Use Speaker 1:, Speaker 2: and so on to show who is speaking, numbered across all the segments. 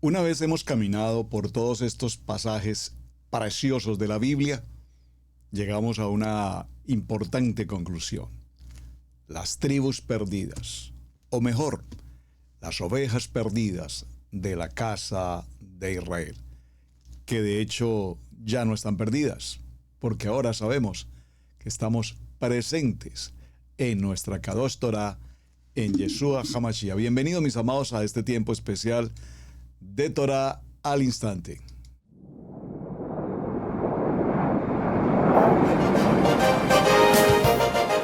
Speaker 1: Una vez hemos caminado por todos estos pasajes preciosos de la Biblia, llegamos a una importante conclusión. Las tribus perdidas, o mejor, las ovejas perdidas de la casa de Israel, que de hecho ya no están perdidas, porque ahora sabemos que estamos presentes en nuestra Kadosh Torah, en Yeshua HaMashiach. Bienvenidos, mis amados, a este tiempo especial de Torah al instante.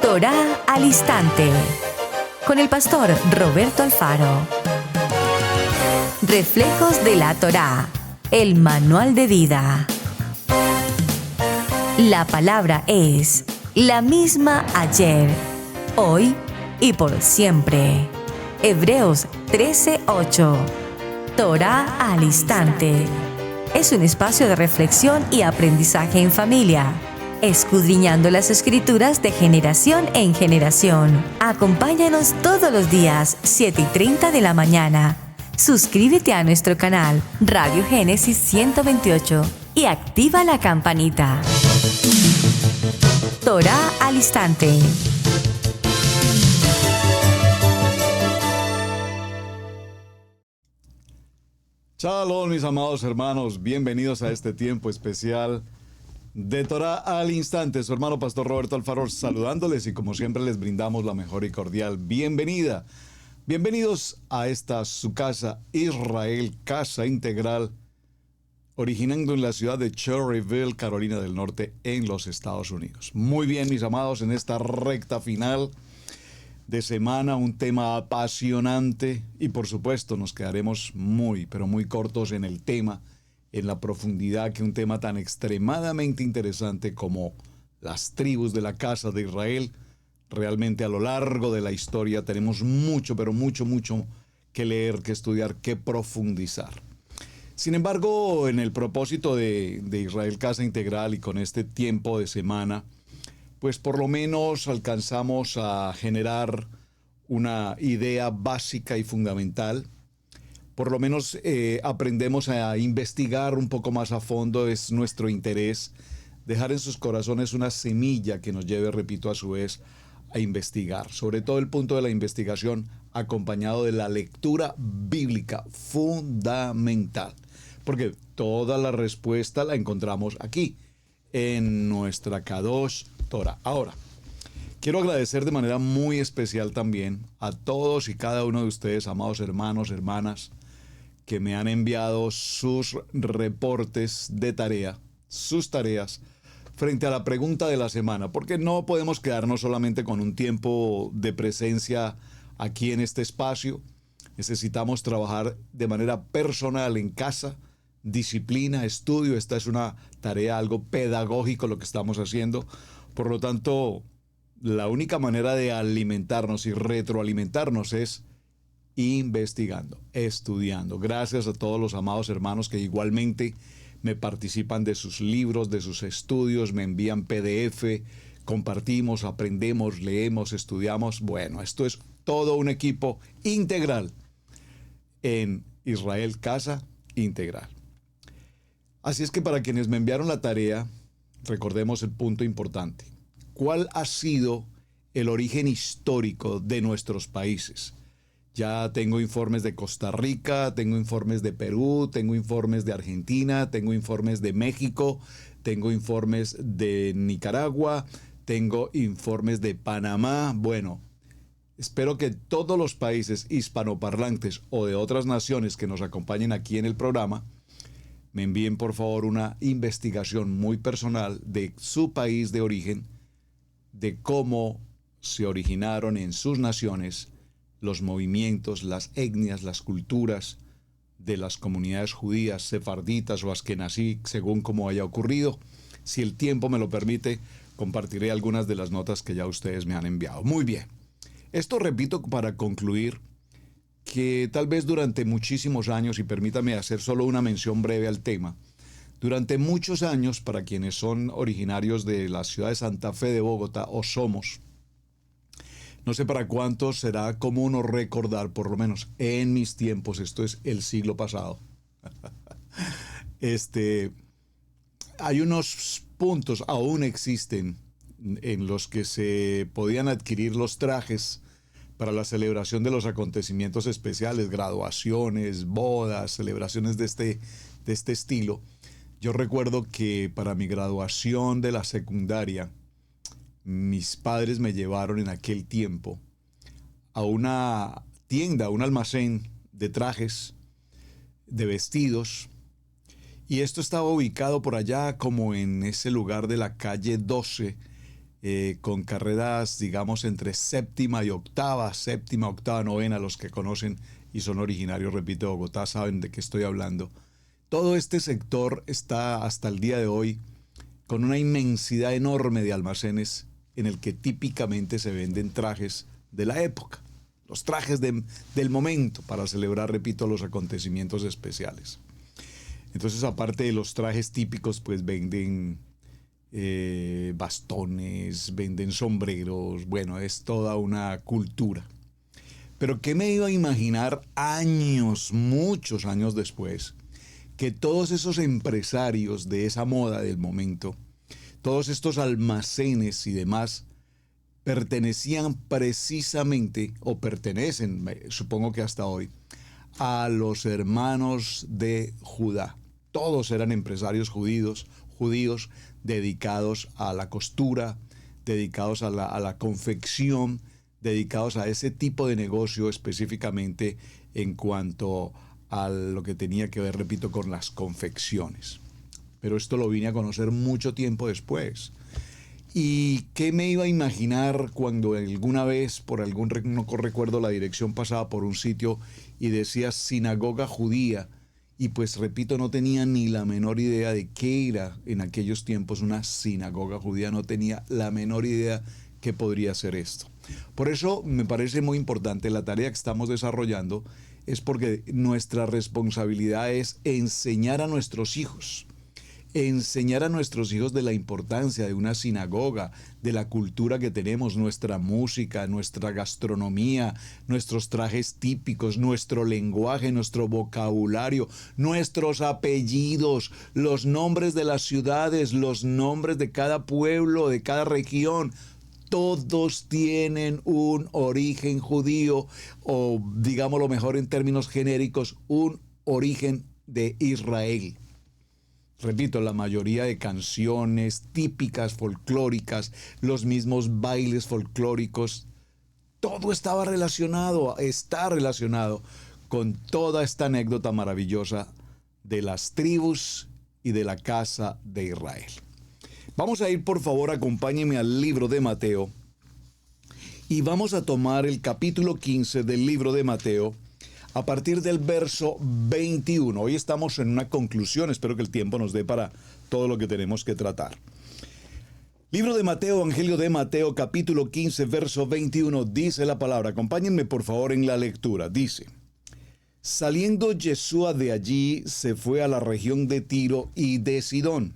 Speaker 2: Torah al instante, con el pastor Roberto Alfaro. Reflejos de la Torah, el manual de vida. La palabra es la misma ayer, hoy y por siempre. Hebreos 13:8. Torah al instante. Es un espacio de reflexión y aprendizaje en familia, escudriñando las escrituras de generación en generación. Acompáñanos todos los días, 7:30 de la mañana. Suscríbete a nuestro canal Radio Génesis 128 y activa la campanita. Torah al instante.
Speaker 1: Shalom, mis amados hermanos, bienvenidos a este tiempo especial de Torah al instante. Su hermano pastor Roberto Alfaro saludándoles y como siempre les brindamos la mejor y cordial bienvenida. Bienvenidos a esta su casa Israel, casa integral, originando en la ciudad de Cherryville, Carolina del Norte, en los Estados Unidos. Muy bien, mis amados, en esta recta final de semana, un tema apasionante y por supuesto nos quedaremos muy, pero muy cortos en el tema, en la profundidad que un tema tan extremadamente interesante como las tribus de la casa de Israel. Realmente a lo largo de la historia tenemos mucho, pero mucho que leer, que estudiar, que profundizar. Sin embargo, en el propósito de Israel Casa Integral y con este tiempo de semana, pues por lo menos alcanzamos a generar una idea básica y fundamental. Por lo menos aprendemos a investigar un poco más a fondo, es nuestro interés dejar en sus corazones una semilla que nos lleve, repito, a su vez, a investigar. Sobre todo el punto de la investigación acompañado de la lectura bíblica fundamental. Porque toda la respuesta la encontramos aquí, en nuestra Kadosh Torah. Ahora, quiero agradecer de manera muy especial también a todos y cada uno de ustedes, amados hermanos, hermanas, que me han enviado sus reportes de tarea, sus tareas, frente a la pregunta de la semana, porque no podemos quedarnos solamente con un tiempo de presencia aquí en este espacio. Necesitamos trabajar de manera personal en casa, disciplina, estudio. Esta es una tarea, algo pedagógico lo que estamos haciendo. Por lo tanto, la única manera de alimentarnos y retroalimentarnos es investigando, estudiando. Gracias a todos los amados hermanos que igualmente me participan de sus libros, de sus estudios, me envían PDF, compartimos, aprendemos, leemos, estudiamos. Bueno, esto es todo un equipo integral en Israel Casa Integral. Así es que para quienes me enviaron la tarea, recordemos el punto importante. ¿Cuál ha sido el origen histórico de nuestros países? Ya tengo informes de Costa Rica, tengo informes de Perú, tengo informes de Argentina, tengo informes de México, tengo informes de Nicaragua, tengo informes de Panamá. Bueno, espero que todos los países hispanoparlantes o de otras naciones que nos acompañen aquí en el programa me envíen por favor una investigación muy personal de su país de origen, de cómo se originaron en sus naciones los movimientos, las etnias, las culturas de las comunidades judías, sefarditas o askenazí, según como haya ocurrido. Si el tiempo me lo permite, compartiré algunas de las notas que ya ustedes me han enviado. Muy bien. Esto repito para concluir que tal vez durante muchísimos años, y permítame hacer solo una mención breve al tema, durante muchos años, para quienes son originarios de la ciudad de Santa Fe de Bogotá, o somos, no sé para cuántos será común o recordar, por lo menos en mis tiempos, esto es el siglo pasado, Este, hay unos puntos, aún existen, en los que se podían adquirir los trajes para la celebración de los acontecimientos especiales, graduaciones, bodas, celebraciones de este estilo. Yo recuerdo que para mi graduación de la secundaria, mis padres me llevaron en aquel tiempo a una tienda, a un almacén de trajes, de vestidos, y esto estaba ubicado por allá como en ese lugar de la calle 12, con carreras, digamos, entre séptima, octava, novena. Los que conocen y son originarios, repito, de Bogotá, saben de qué estoy hablando. Todo este sector está hasta el día de hoy con una inmensidad enorme de almacenes en el que típicamente se venden trajes de la época, los trajes del momento para celebrar, repito, los acontecimientos especiales. Entonces, aparte de los trajes típicos, pues venden bastones, venden sombreros, bueno, es toda una cultura. Pero ¿qué me iba a imaginar años, muchos años después, que todos esos empresarios de esa moda del momento, todos estos almacenes y demás, pertenecían precisamente, o pertenecen, supongo que hasta hoy, a los hermanos de Judá? Todos eran empresarios judíos dedicados a la costura, dedicados a la confección, dedicados a ese tipo de negocio específicamente en cuanto a lo que tenía que ver, repito, con las confecciones. Pero esto lo vine a conocer mucho tiempo después. ¿Y qué me iba a imaginar cuando alguna vez, por algún no recuerdo la dirección, pasaba por un sitio y decía sinagoga judía? Y pues repito, no tenía ni la menor idea de qué era en aquellos tiempos una sinagoga judía, no tenía la menor idea qué podría ser esto. Por eso me parece muy importante la tarea que estamos desarrollando, es porque nuestra responsabilidad es enseñar a nuestros hijos de la importancia de una sinagoga, de la cultura que tenemos, nuestra música, nuestra gastronomía, nuestros trajes típicos, nuestro lenguaje, nuestro vocabulario, nuestros apellidos, los nombres de las ciudades, los nombres de cada pueblo, de cada región. Todos tienen un origen judío, o digámoslo mejor en términos genéricos, un origen de Israel. Repito, la mayoría de canciones típicas, folclóricas, los mismos bailes folclóricos, todo está relacionado con toda esta anécdota maravillosa de las tribus y de la casa de Israel. Vamos a ir, por favor, acompáñenme al libro de Mateo y vamos a tomar el capítulo 15 del libro de Mateo, a partir del verso 21. Hoy estamos en una conclusión, espero que el tiempo nos dé para todo lo que tenemos que tratar. Libro de Mateo, Evangelio de Mateo, capítulo 15, verso 21, dice la palabra. Acompáñenme por favor en la lectura. Dice: saliendo Yeshua de allí, se fue a la región de Tiro y de Sidón.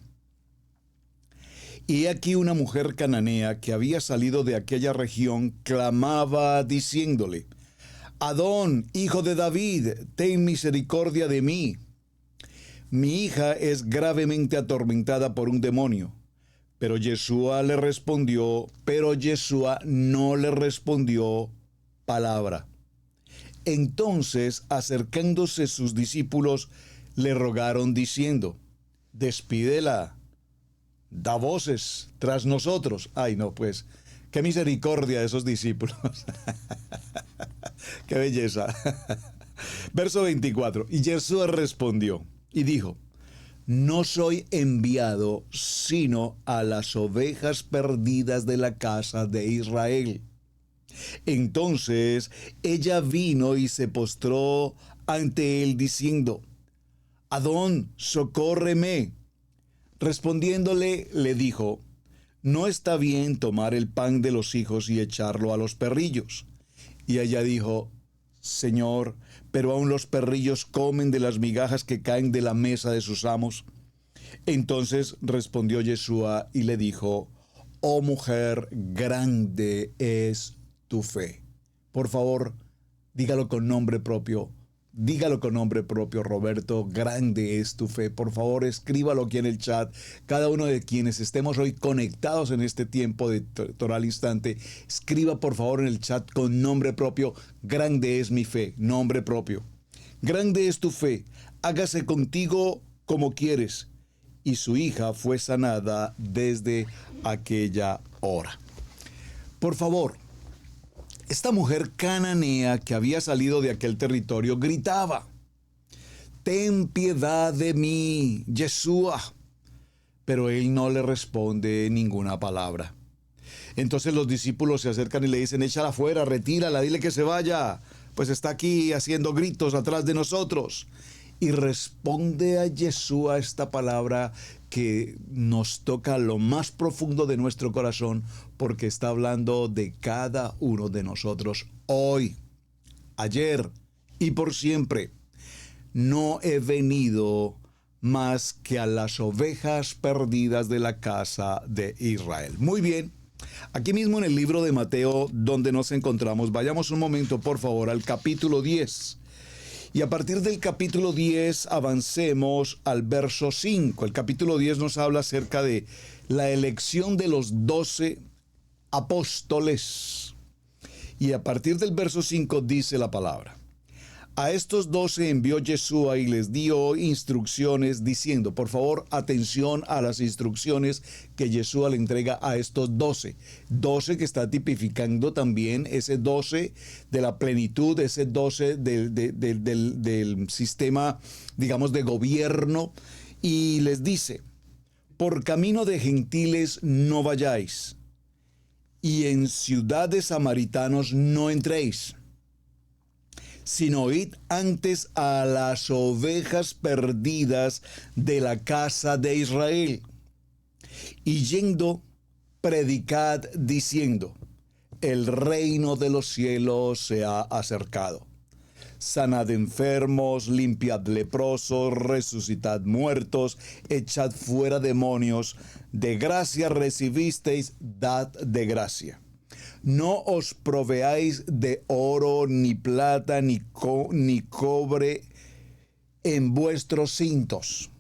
Speaker 1: Y he aquí una mujer cananea que había salido de aquella región, clamaba diciéndole: Adón, hijo de David, ten misericordia de mí. Mi hija es gravemente atormentada por un demonio. Pero Yeshua no le respondió palabra. Entonces, acercándose sus discípulos, le rogaron diciendo: despídela, da voces tras nosotros. Ay, no, pues, qué misericordia de esos discípulos. ¡Qué belleza! Verso 24. Y Jesús respondió y dijo: no soy enviado sino a las ovejas perdidas de la casa de Israel. Entonces ella vino y se postró ante él diciendo: Adón, socórreme. Respondiéndole, le dijo: no está bien tomar el pan de los hijos y echarlo a los perrillos. Y ella dijo: Señor, pero aún los perrillos comen de las migajas que caen de la mesa de sus amos. Entonces respondió Yeshua y le dijo: oh mujer, grande es tu fe. Por favor, dígalo con nombre propio: dígalo con nombre propio, Roberto, grande es tu fe. Por favor, escríbalo aquí en el chat. Cada uno de quienes estemos hoy conectados en este tiempo de Torá al Instante, escriba por favor en el chat con nombre propio, grande es mi fe, nombre propio. Grande es tu fe, hágase contigo como quieres. Y su hija fue sanada desde aquella hora. Por favor, esta mujer cananea que había salido de aquel territorio gritaba: ten piedad de mí, Yeshua. Pero él no le responde ninguna palabra. Entonces los discípulos se acercan y le dicen: échala afuera, retírala, dile que se vaya, pues está aquí haciendo gritos atrás de nosotros. Y responde a Yeshua esta palabra que nos toca lo más profundo de nuestro corazón, porque está hablando de cada uno de nosotros hoy, ayer y por siempre. No he venido más que a las ovejas perdidas de la casa de Israel. Muy bien, aquí mismo en el libro de Mateo, donde nos encontramos, vayamos un momento por favor al capítulo 10. Y a partir del capítulo 10 avancemos al verso 5. El capítulo 10 nos habla acerca de la elección de los 12 apóstoles. Y a partir del verso 5 dice la palabra: a estos 12 envió Yeshua y les dio instrucciones diciendo, por favor, atención a las instrucciones que Yeshua le entrega a estos 12. 12 que está tipificando también ese 12 de la plenitud, ese 12 del sistema, digamos, de gobierno. Y les dice: por camino de gentiles no vayáis, y en ciudad de samaritanos no entréis, sino id antes a las ovejas perdidas de la casa de Israel. Y yendo, predicad diciendo: el reino de los cielos se ha acercado. Sanad enfermos, limpiad leprosos, resucitad muertos, echad fuera demonios. De gracia recibisteis, dad de gracia. No os proveáis de oro, ni plata, ni cobre en vuestros cintos,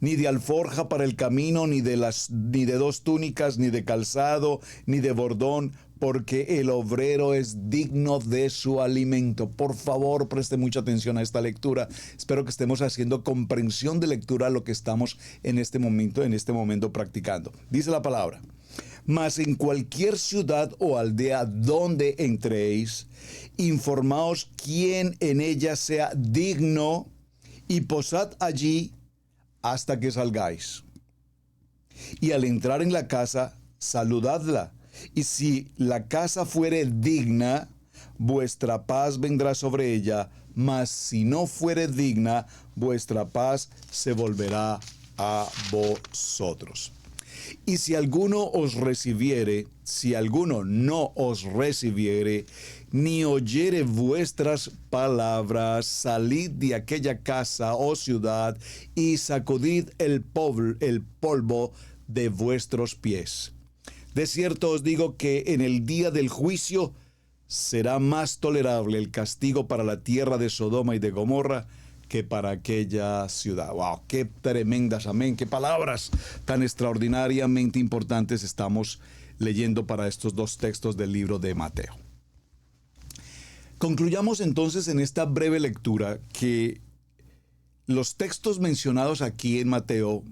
Speaker 1: ni de alforja para el camino, ni de 2 túnicas, ni de calzado, ni de bordón, porque el obrero es digno de su alimento. Por favor, preste mucha atención a esta lectura. Espero que estemos haciendo comprensión de lectura a lo que estamos en este momento practicando. Dice la palabra: mas en cualquier ciudad o aldea donde entréis, informaos quién en ella sea digno, y posad allí hasta que salgáis. Y al entrar en la casa, saludadla. Y si la casa fuere digna, vuestra paz vendrá sobre ella, mas si no fuere digna, vuestra paz se volverá a vosotros. Y si alguno os recibiere, si alguno no os recibiere, ni oyere vuestras palabras, salid de aquella casa o ciudad y sacudid el polvo de vuestros pies. De cierto os digo que en el día del juicio será más tolerable el castigo para la tierra de Sodoma y de Gomorra que para aquella ciudad. ¡Wow! ¡Qué tremendas! Amén. ¡Qué palabras tan extraordinariamente importantes estamos leyendo para estos 2 textos del libro de Mateo! Concluyamos entonces en esta breve lectura que los textos mencionados aquí en Mateo,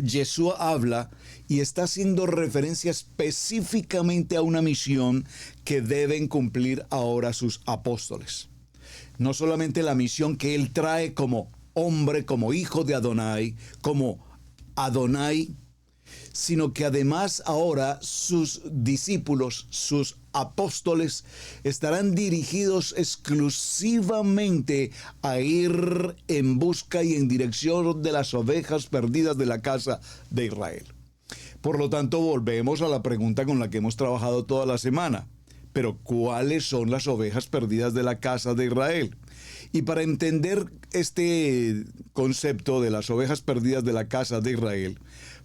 Speaker 1: Yeshua habla y está haciendo referencia específicamente a una misión que deben cumplir ahora sus apóstoles. No solamente la misión que él trae como hombre, como hijo de Adonai, como Adonai, sino que además ahora sus discípulos, sus apóstoles, estarán dirigidos exclusivamente a ir en busca y en dirección de las ovejas perdidas de la casa de Israel. Por lo tanto, volvemos a la pregunta con la que hemos trabajado toda la semana. Pero ¿cuáles son las ovejas perdidas de la casa de Israel? Y para entender este concepto de las ovejas perdidas de la casa de Israel,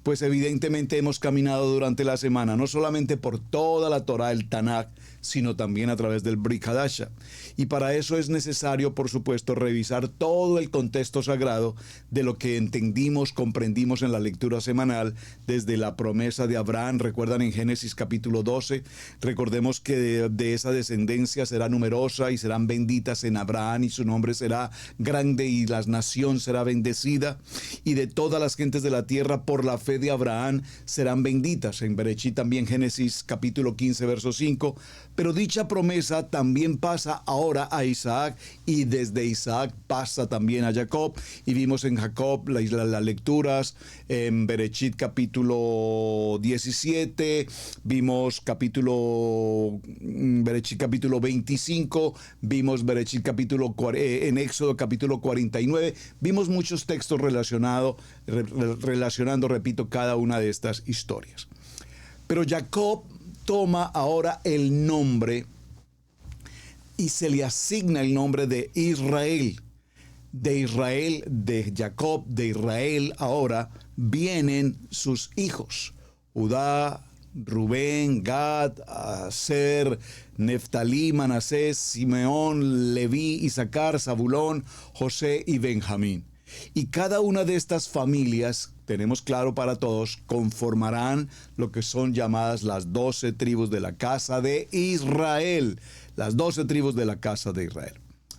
Speaker 1: pues evidentemente hemos caminado durante la semana no solamente por toda la Torá, el Tanaj, sino también a través del Brit Hadasha. Y para eso es necesario, por supuesto, revisar todo el contexto sagrado de lo que entendimos, comprendimos en la lectura semanal, desde la promesa de Abraham. Recuerdan en Génesis capítulo 12, recordemos que de esa descendencia será numerosa y serán benditas en Abraham, y su nombre será grande y la nación será bendecida, y de todas las gentes de la tierra por la fe de Abraham serán benditas. En Berechit también, Génesis capítulo 15 verso 5. Pero dicha promesa también pasa ahora a Isaac, y desde Isaac pasa también a Jacob. Y vimos en Jacob las lecturas en Berechit capítulo 17, vimos Berechit capítulo 25, vimos Berechit en Éxodo capítulo 49, vimos muchos textos relacionando, repito, cada una de estas historias. Pero Jacob toma ahora el nombre y se le asigna el nombre de Israel. De Israel, de Jacob, de Israel, ahora vienen sus hijos: Judá, Rubén, Gad, Aser, Neftalí, Manasés, Simeón, Leví, Isaacar, Zabulón, José y Benjamín. Y cada una de estas familias, tenemos claro para todos, conformarán lo que son llamadas las 12 tribus de la casa de Israel. Las 12 tribus de la casa de Israel.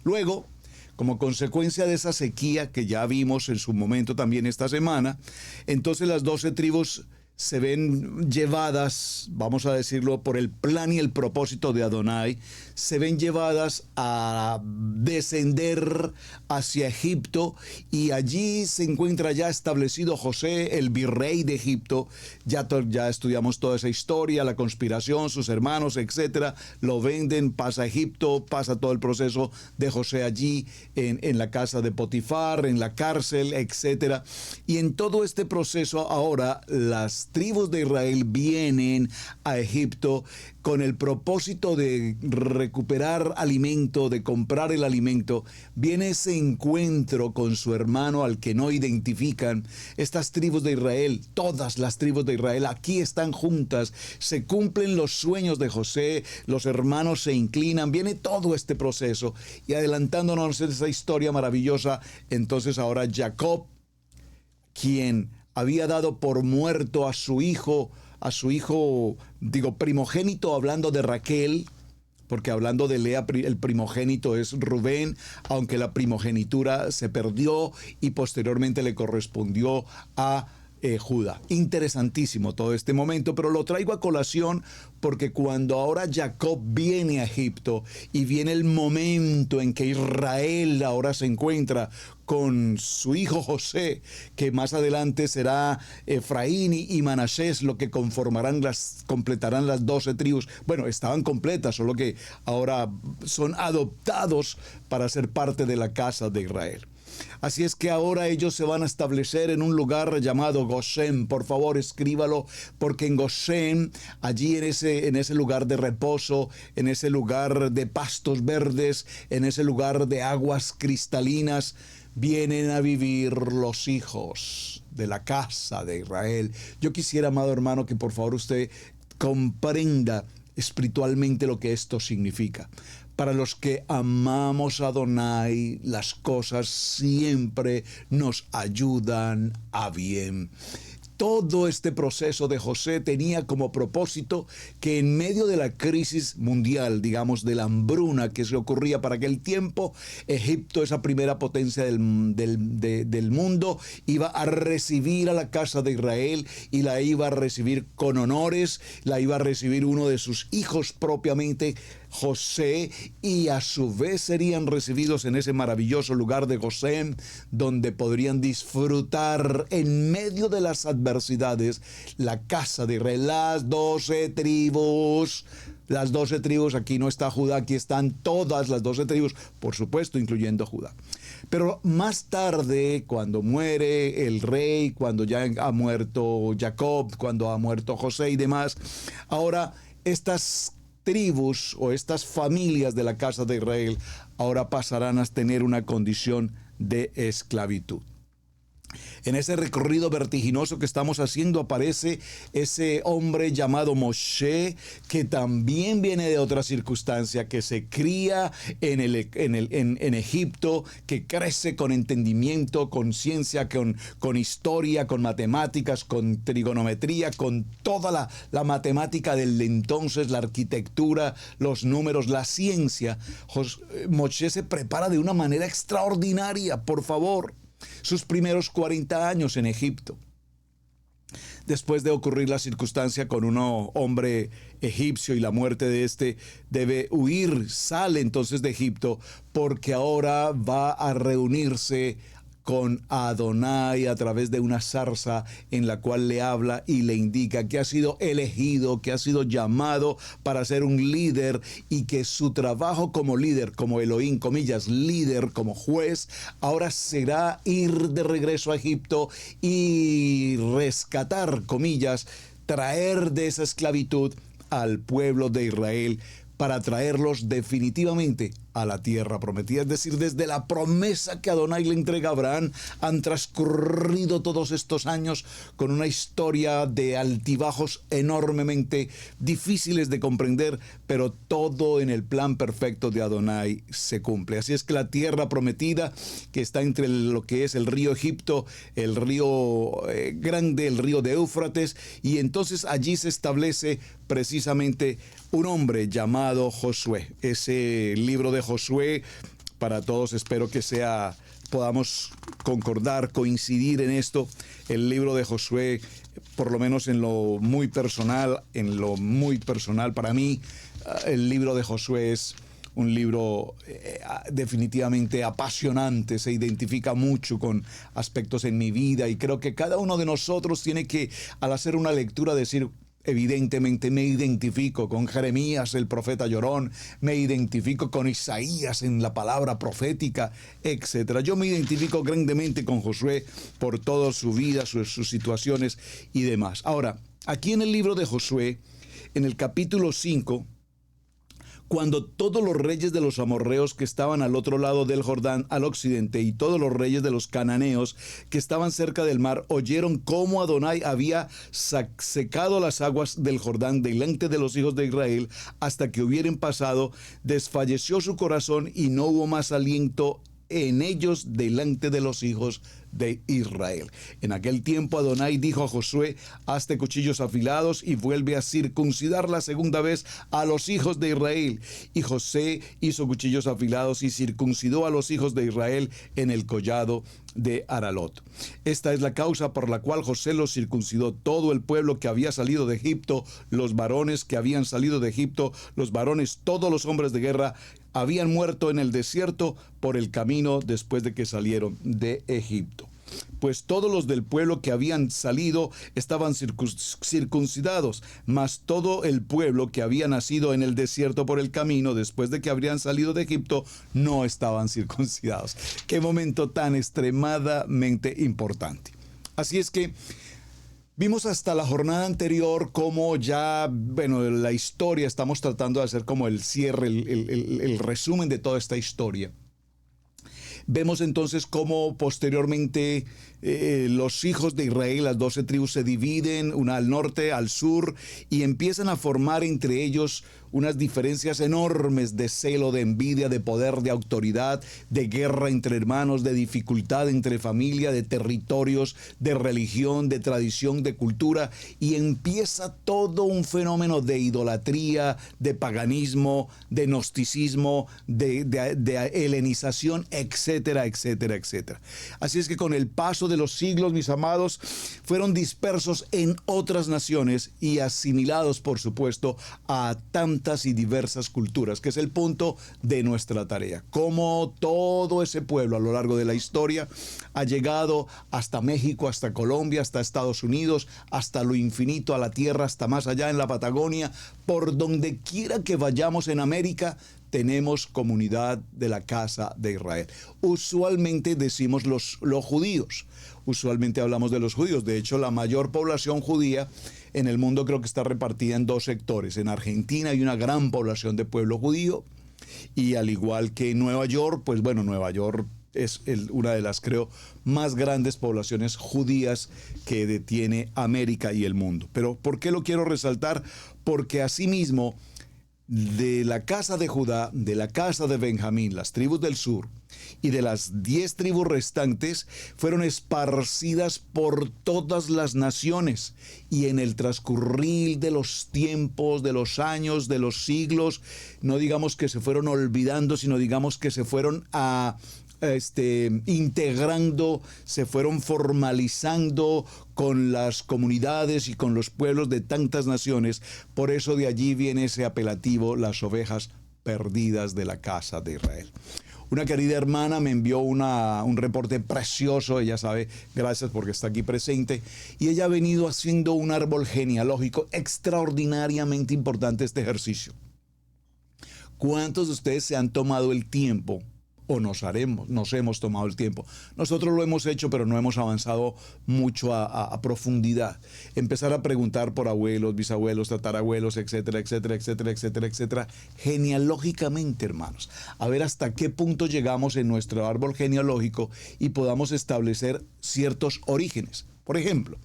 Speaker 1: Luego, como consecuencia de esa sequía que ya vimos en su momento también esta semana, entonces las 12 tribus se ven llevadas, vamos a decirlo, por el plan y el propósito de Adonai, se ven llevadas a descender hacia Egipto, y allí se encuentra ya establecido José, el virrey de Egipto. Ya estudiamos toda esa historia, la conspiración, sus hermanos, etcétera. Lo venden, pasa a Egipto, pasa todo el proceso de José allí en la casa de Potifar, en la cárcel, etcétera. Y en todo este proceso ahora las tribus de Israel vienen a Egipto con el propósito de recuperar alimento, de comprar el alimento. Viene ese encuentro con su hermano al que no identifican. Estas tribus de Israel, todas las tribus de Israel, aquí están juntas. Se cumplen los sueños de José, los hermanos se inclinan, viene todo este proceso. Y adelantándonos en esa historia maravillosa, entonces ahora Jacob, quien había dado por muerto a su hijo, primogénito, hablando de Raquel, porque hablando de Lea, el primogénito es Rubén, aunque la primogenitura se perdió y posteriormente le correspondió a Judá. Interesantísimo todo este momento, pero lo traigo a colación porque cuando ahora Jacob viene a Egipto y viene el momento en que Israel ahora se encuentra con su hijo José, que más adelante será Efraín y Manasés, lo que completarán las 12 tribus. Bueno, estaban completas, solo que ahora son adoptados para ser parte de la casa de Israel. Así es que ahora ellos se van a establecer en un lugar llamado Gosén. Por favor, escríbalo, porque en Gosén, allí en ese lugar de reposo, en ese lugar de pastos verdes, en ese lugar de aguas cristalinas, vienen a vivir los hijos de la casa de Israel. Yo quisiera, amado hermano, que por favor usted comprenda espiritualmente lo que esto significa. Para los que amamos a Adonai, las cosas siempre nos ayudan a bien. Todo este proceso de José tenía como propósito que en medio de la crisis mundial, digamos, de la hambruna que se ocurría para aquel tiempo, Egipto, esa primera potencia del mundo, iba a recibir a la casa de Israel y la iba a recibir con honores, la iba a recibir uno de sus hijos propiamente, José, y a su vez serían recibidos en ese maravilloso lugar de Gosén, donde podrían disfrutar en medio de las adversidades la casa de Israel, las 12 tribus. Las 12 tribus, aquí no está Judá, aquí están todas las 12 tribus, por supuesto, incluyendo Judá. Pero más tarde, cuando muere el rey, cuando ya ha muerto Jacob, cuando ha muerto José y demás, ahora estas tribus o estas familias de la casa de Israel ahora pasarán a tener una condición de esclavitud. En ese recorrido vertiginoso que estamos haciendo aparece ese hombre llamado Moshe, que también viene de otra circunstancia, que se cría en Egipto, que crece con entendimiento, con ciencia, con historia, con matemáticas, con trigonometría, con toda la matemática del entonces, la arquitectura, los números, la ciencia. Moshe se prepara de una manera extraordinaria, por favor. Sus primeros 40 años en Egipto. Después de ocurrir la circunstancia con un hombre egipcio y la muerte de este, debe huir, sale entonces de Egipto, porque ahora va a reunirse con Adonai a través de una zarza en la cual le habla y le indica que ha sido elegido, que ha sido llamado para ser un líder y que su trabajo como líder, como Elohim, comillas, líder, como juez, ahora será ir de regreso a Egipto y rescatar, comillas, traer de esa esclavitud al pueblo de Israel para traerlos definitivamente a la tierra prometida. Es decir, desde la promesa que Adonai le entrega a Abraham, han transcurrido todos estos años con una historia de altibajos enormemente difíciles de comprender, pero todo en el plan perfecto de Adonai se cumple. Así es que la tierra prometida, que está entre lo que es el río Egipto, el río grande, el río de Éufrates, y entonces allí se establece precisamente un hombre llamado Josué. Ese libro de Josué, para todos espero que podamos concordar, coincidir en esto. El libro de Josué, por lo menos en lo muy personal para mí, el libro de Josué es un libro definitivamente apasionante, se identifica mucho con aspectos en mi vida y creo que cada uno de nosotros tiene que, al hacer una lectura, decir: evidentemente me identifico con Jeremías, el profeta llorón, me identifico con Isaías en la palabra profética, etc. Yo me identifico grandemente con Josué por toda su vida, sus situaciones y demás. Ahora, aquí en el libro de Josué, en el capítulo 5, cuando todos los reyes de los amorreos que estaban al otro lado del Jordán, al occidente, y todos los reyes de los cananeos que estaban cerca del mar, oyeron cómo Adonai había secado las aguas del Jordán delante de los hijos de Israel hasta que hubieran pasado, desfalleció su corazón y no hubo más aliento en ellos delante de los hijos de Israel. En aquel tiempo Adonai dijo a Josué: hazte cuchillos afilados y vuelve a circuncidar la segunda vez a los hijos de Israel. Y José hizo cuchillos afilados y circuncidó a los hijos de Israel en el collado de Aralot. Esta es la causa por la cual José los circuncidó. Todo el pueblo que había salido de Egipto, los varones que habían salido de Egipto, los varones, todos los hombres de guerra, habían muerto en el desierto por el camino después de que salieron de Egipto. Pues todos los del pueblo que habían salido estaban circuncidados, mas todo el pueblo que había nacido en el desierto por el camino después de que habrían salido de Egipto no estaban circuncidados. Qué momento tan extremadamente importante. Así es que vimos hasta la jornada anterior cómo ya, la historia, estamos tratando de hacer como el cierre, el resumen de toda esta historia. Vemos entonces cómo posteriormente los hijos de Israel, las 12 tribus, se dividen, una al norte, al sur, y empiezan a formar entre ellos unas diferencias enormes de celo, de envidia, de poder, de autoridad, de guerra entre hermanos, de dificultad entre familia, de territorios, de religión, de tradición, de cultura, y empieza todo un fenómeno de idolatría, de paganismo, de gnosticismo, de helenización, etcétera, etcétera, etcétera. Así es que con el paso de los siglos, mis amados, fueron dispersos en otras naciones y asimilados, por supuesto, a tantas y diversas culturas, que es el punto de nuestra tarea. Cómo todo ese pueblo a lo largo de la historia ha llegado hasta México, hasta Colombia, hasta Estados Unidos, hasta lo infinito, a la tierra, hasta más allá en la Patagonia, por donde quiera que vayamos en América, tenemos comunidad de la casa de Israel. Usualmente decimos los judíos. Usualmente hablamos de los judíos. De hecho, la mayor población judía en el mundo creo que está repartida en dos sectores. En Argentina hay una gran población de pueblo judío y al igual que en Nueva York, Nueva York una de las, creo, más grandes poblaciones judías que detiene América y el mundo. Pero ¿por qué lo quiero resaltar? Porque asimismo, de la casa de Judá, de la casa de Benjamín, las tribus del sur, y de las 10 tribus restantes fueron esparcidas por todas las naciones, y en el transcurrir de los tiempos, de los años, de los siglos, no digamos que se fueron olvidando, sino digamos que se fueron integrando, se fueron formalizando con las comunidades y con los pueblos de tantas naciones. Por eso de allí viene ese apelativo, las ovejas perdidas de la casa de Israel. Una querida hermana me envió un reporte precioso, ella sabe, gracias porque está aquí presente, y ella ha venido haciendo un árbol genealógico extraordinariamente importante, este ejercicio. ¿Cuántos de ustedes se han tomado el tiempo o nos hemos tomado el tiempo? Nosotros lo hemos hecho, pero no hemos avanzado mucho a profundidad. Empezar a preguntar por abuelos, bisabuelos, tatarabuelos, etcétera, etcétera, etcétera, etcétera, etcétera, genealógicamente, hermanos. A ver hasta qué punto llegamos en nuestro árbol genealógico y podamos establecer ciertos orígenes. Por ejemplo,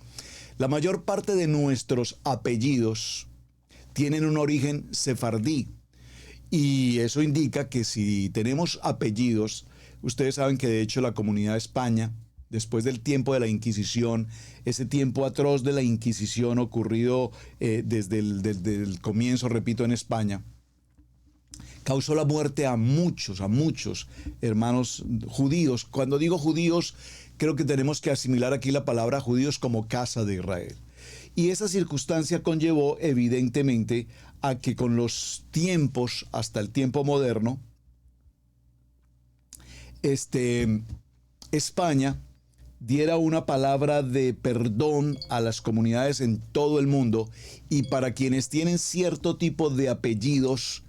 Speaker 1: la mayor parte de nuestros apellidos tienen un origen sefardí. Y eso indica que si tenemos apellidos, ustedes saben que de hecho la comunidad de España, después del tiempo de la Inquisición, ese tiempo atroz de la Inquisición ocurrido desde el comienzo, repito, en España, causó la muerte a muchos hermanos judíos. Cuando digo judíos, creo que tenemos que asimilar aquí la palabra judíos como casa de Israel. Y esa circunstancia conllevó evidentemente a que con los tiempos, hasta el tiempo moderno, España diera una palabra de perdón a las comunidades en todo el mundo, y para quienes tienen cierto tipo de apellidos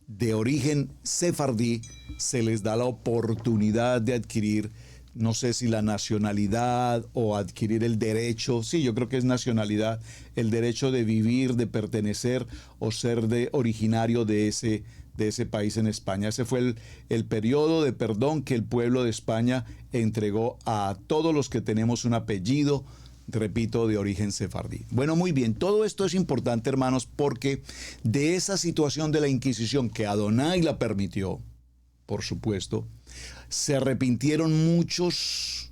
Speaker 1: de origen sefardí, se les da la oportunidad de adquirir, no sé si la nacionalidad o adquirir el derecho, sí, yo creo que es nacionalidad, el derecho de vivir, de pertenecer o ser originario de ese país en España. Ese fue el periodo de perdón que el pueblo de España entregó a todos los que tenemos un apellido, repito, de origen sefardí. Bueno, muy bien, todo esto es importante, hermanos, porque de esa situación de la Inquisición que Adonai la permitió, por supuesto, se arrepintieron muchos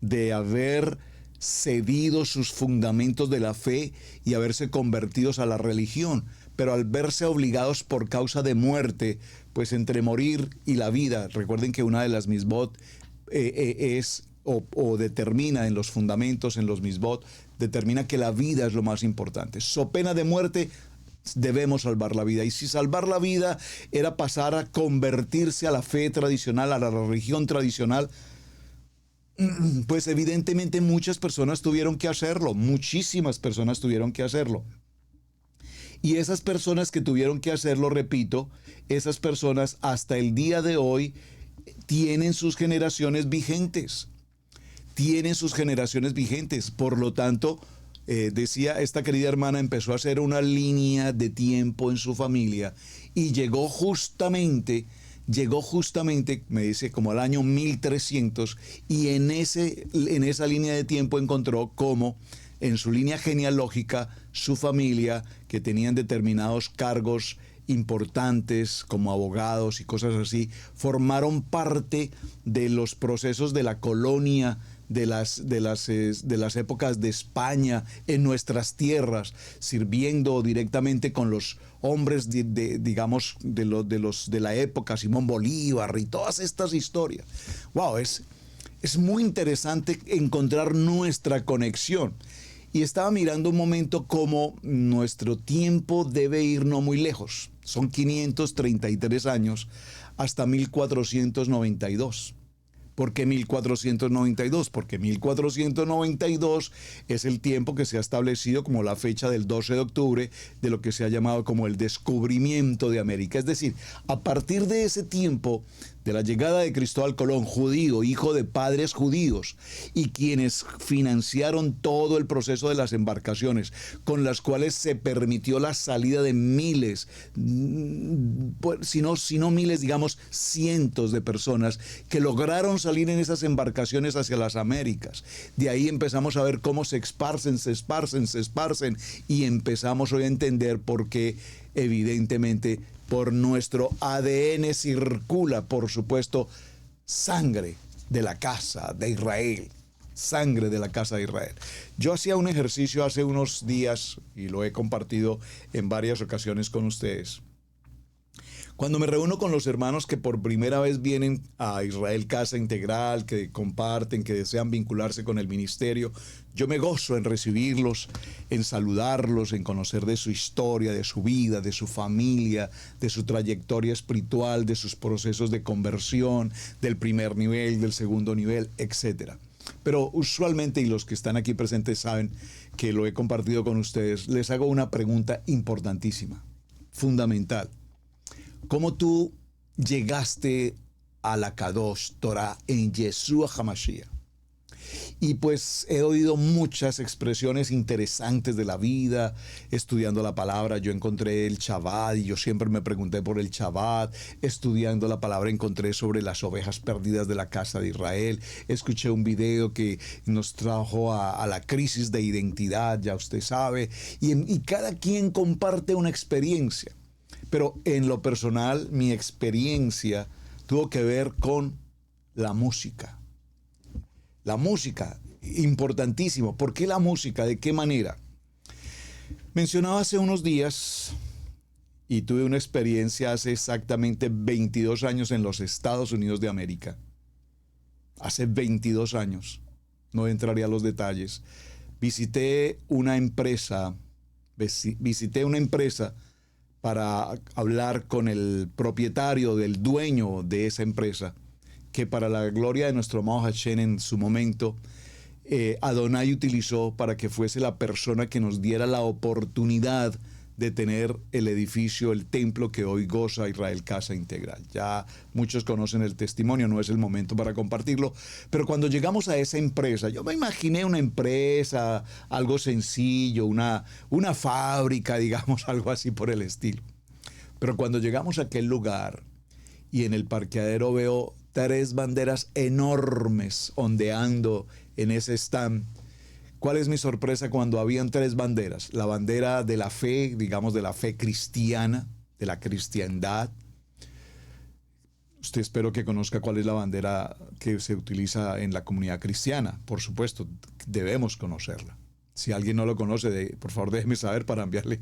Speaker 1: de haber cedido sus fundamentos de la fe y haberse convertidos a la religión, pero al verse obligados por causa de muerte, pues entre morir y la vida, recuerden que una de las misbot determina en los fundamentos, en los misbot, determina que la vida es lo más importante. So pena de muerte, debemos salvar la vida. Y si salvar la vida era pasar a convertirse a la fe tradicional, a la religión tradicional, pues evidentemente muchas personas tuvieron que hacerlo, muchísimas personas tuvieron que hacerlo. Y esas personas que tuvieron que hacerlo, repito, esas personas hasta el día de hoy tienen sus generaciones vigentes. Por lo tanto, decía, esta querida hermana empezó a hacer una línea de tiempo en su familia y llegó justamente, me dice, como al año 1300, y en esa línea de tiempo encontró cómo en su línea genealógica su familia, que tenían determinados cargos importantes como abogados y cosas así, formaron parte de los procesos de la colonia de las épocas de España en nuestras tierras, sirviendo directamente con los hombres de la época, Simón Bolívar y todas estas historias. Wow, es muy interesante encontrar nuestra conexión. Y estaba mirando un momento cómo nuestro tiempo debe ir no muy lejos. Son 533 años hasta 1492. ¿Por qué 1492? Porque 1492 es el tiempo que se ha establecido como la fecha del 12 de octubre de lo que se ha llamado como el descubrimiento de América. Es decir, a partir de ese tiempo de la llegada de Cristóbal Colón, judío, hijo de padres judíos, y quienes financiaron todo el proceso de las embarcaciones, con las cuales se permitió la salida de miles, si no miles, digamos cientos de personas que lograron salir en esas embarcaciones hacia las Américas. De ahí empezamos a ver cómo se esparcen, y empezamos hoy a entender por qué, evidentemente, por nuestro ADN circula, por supuesto, sangre de la casa de Israel. Sangre de la casa de Israel. Yo hacía un ejercicio hace unos días y lo he compartido en varias ocasiones con ustedes. Cuando me reúno con los hermanos que por primera vez vienen a Israel Casa Integral, que comparten, que desean vincularse con el ministerio, yo me gozo en recibirlos, en saludarlos, en conocer de su historia, de su vida, de su familia, de su trayectoria espiritual, de sus procesos de conversión, del primer nivel, del segundo nivel, etc. Pero usualmente, y los que están aquí presentes saben que lo he compartido con ustedes, les hago una pregunta importantísima, fundamental. ¿Cómo tú llegaste a la Kadosh Torah en Yeshua HaMashiach? Y pues he oído muchas expresiones interesantes de la vida, estudiando la palabra. Yo encontré el Shabbat y yo siempre me pregunté por el Shabbat. Estudiando la palabra encontré sobre las ovejas perdidas de la casa de Israel. Escuché un video que nos trajo a la crisis de identidad, ya usted sabe. Y cada quien comparte una experiencia. Pero en lo personal, mi experiencia tuvo que ver con la música. La música, importantísimo. ¿Por qué la música? ¿De qué manera? Mencionaba hace unos días, y tuve una experiencia hace exactamente 22 años en los Estados Unidos de América. Hace 22 años. No entraré a los detalles. Visité una empresa para hablar con el propietario, del dueño de esa empresa, que para la gloria de nuestro amado Hashem en su momento, Adonai utilizó para que fuese la persona que nos diera la oportunidad de tener el edificio, el templo que hoy goza Israel Casa Integral. Ya muchos conocen el testimonio, no es el momento para compartirlo, pero cuando llegamos a esa empresa, yo me imaginé una empresa, algo sencillo, una fábrica, digamos, algo así por el estilo. Pero cuando llegamos a aquel lugar y en el parqueadero veo 3 banderas enormes ondeando en ese stand. ¿Cuál es mi sorpresa cuando habían 3 banderas? La bandera de la fe, digamos de la fe cristiana, de la cristiandad. Usted espero que conozca cuál es la bandera que se utiliza en la comunidad cristiana. Por supuesto, debemos conocerla. Si alguien no lo conoce, por favor déjeme saber para enviarle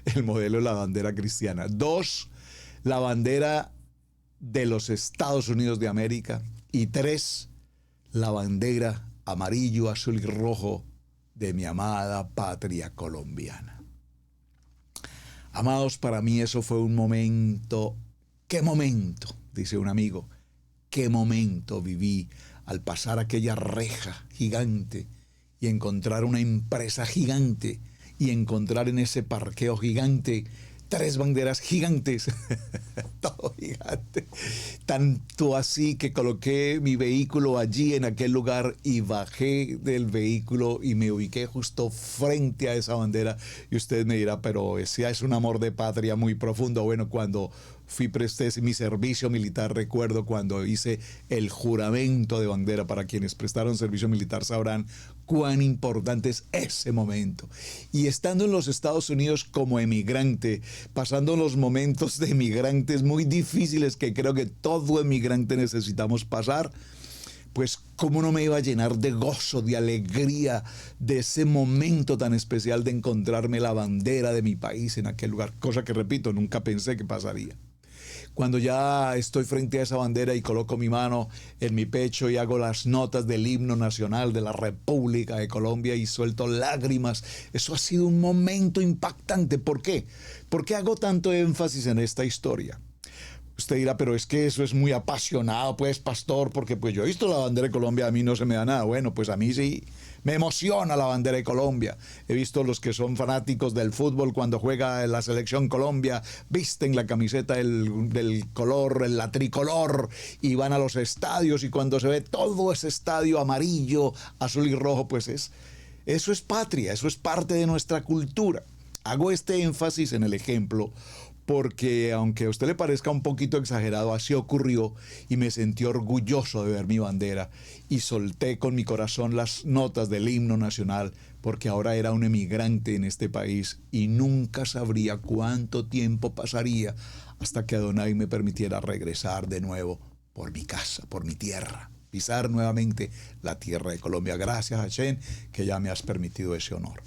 Speaker 1: el modelo de la bandera cristiana. 2, la bandera de los Estados Unidos de América. Y 3, la bandera amarillo, azul y rojo de mi amada patria colombiana. Amados, para mí eso fue un momento, qué momento, dice un amigo, qué momento viví al pasar aquella reja gigante y encontrar una empresa gigante y encontrar en ese parqueo gigante 3 banderas gigantes, todo gigante, tanto así que coloqué mi vehículo allí en aquel lugar y bajé del vehículo y me ubiqué justo frente a esa bandera. Y usted me dirá, pero ese es un amor de patria muy profundo. Bueno, cuando presté mi servicio militar, recuerdo cuando hice el juramento de bandera. Para quienes prestaron servicio militar sabrán cuán importante es ese momento. Y estando en los Estados Unidos como emigrante, pasando los momentos de emigrantes muy difíciles que creo que todo emigrante necesitamos pasar, pues cómo no me iba a llenar de gozo, de alegría, de ese momento tan especial de encontrarme la bandera de mi país en aquel lugar, cosa que repito, nunca pensé que pasaría. Cuando ya estoy frente a esa bandera y coloco mi mano en mi pecho y hago las notas del himno nacional de la República de Colombia y suelto lágrimas, eso ha sido un momento impactante. ¿Por qué? ¿Por qué hago tanto énfasis en esta historia?
Speaker 3: Usted dirá, pero es que eso es muy apasionado, pues, pastor, porque pues yo he visto la bandera de Colombia, a mí no se me da nada. Bueno, pues a mí sí me emociona la bandera de Colombia. He visto los que son fanáticos del fútbol cuando juega la selección Colombia, visten la camiseta del color, la tricolor, y van a los estadios, y cuando se ve todo ese estadio amarillo, azul y rojo, pues eso es patria, eso es parte de nuestra cultura. Hago este énfasis en el ejemplo porque aunque a usted le parezca un poquito exagerado, así ocurrió y me sentí orgulloso de ver mi bandera y solté con mi corazón las notas del himno nacional porque ahora era un emigrante en este país y nunca sabría cuánto tiempo pasaría hasta que Adonai me permitiera regresar de nuevo por mi casa, por mi tierra, pisar nuevamente la tierra de Colombia. Gracias, Hashem, que ya me has permitido ese honor.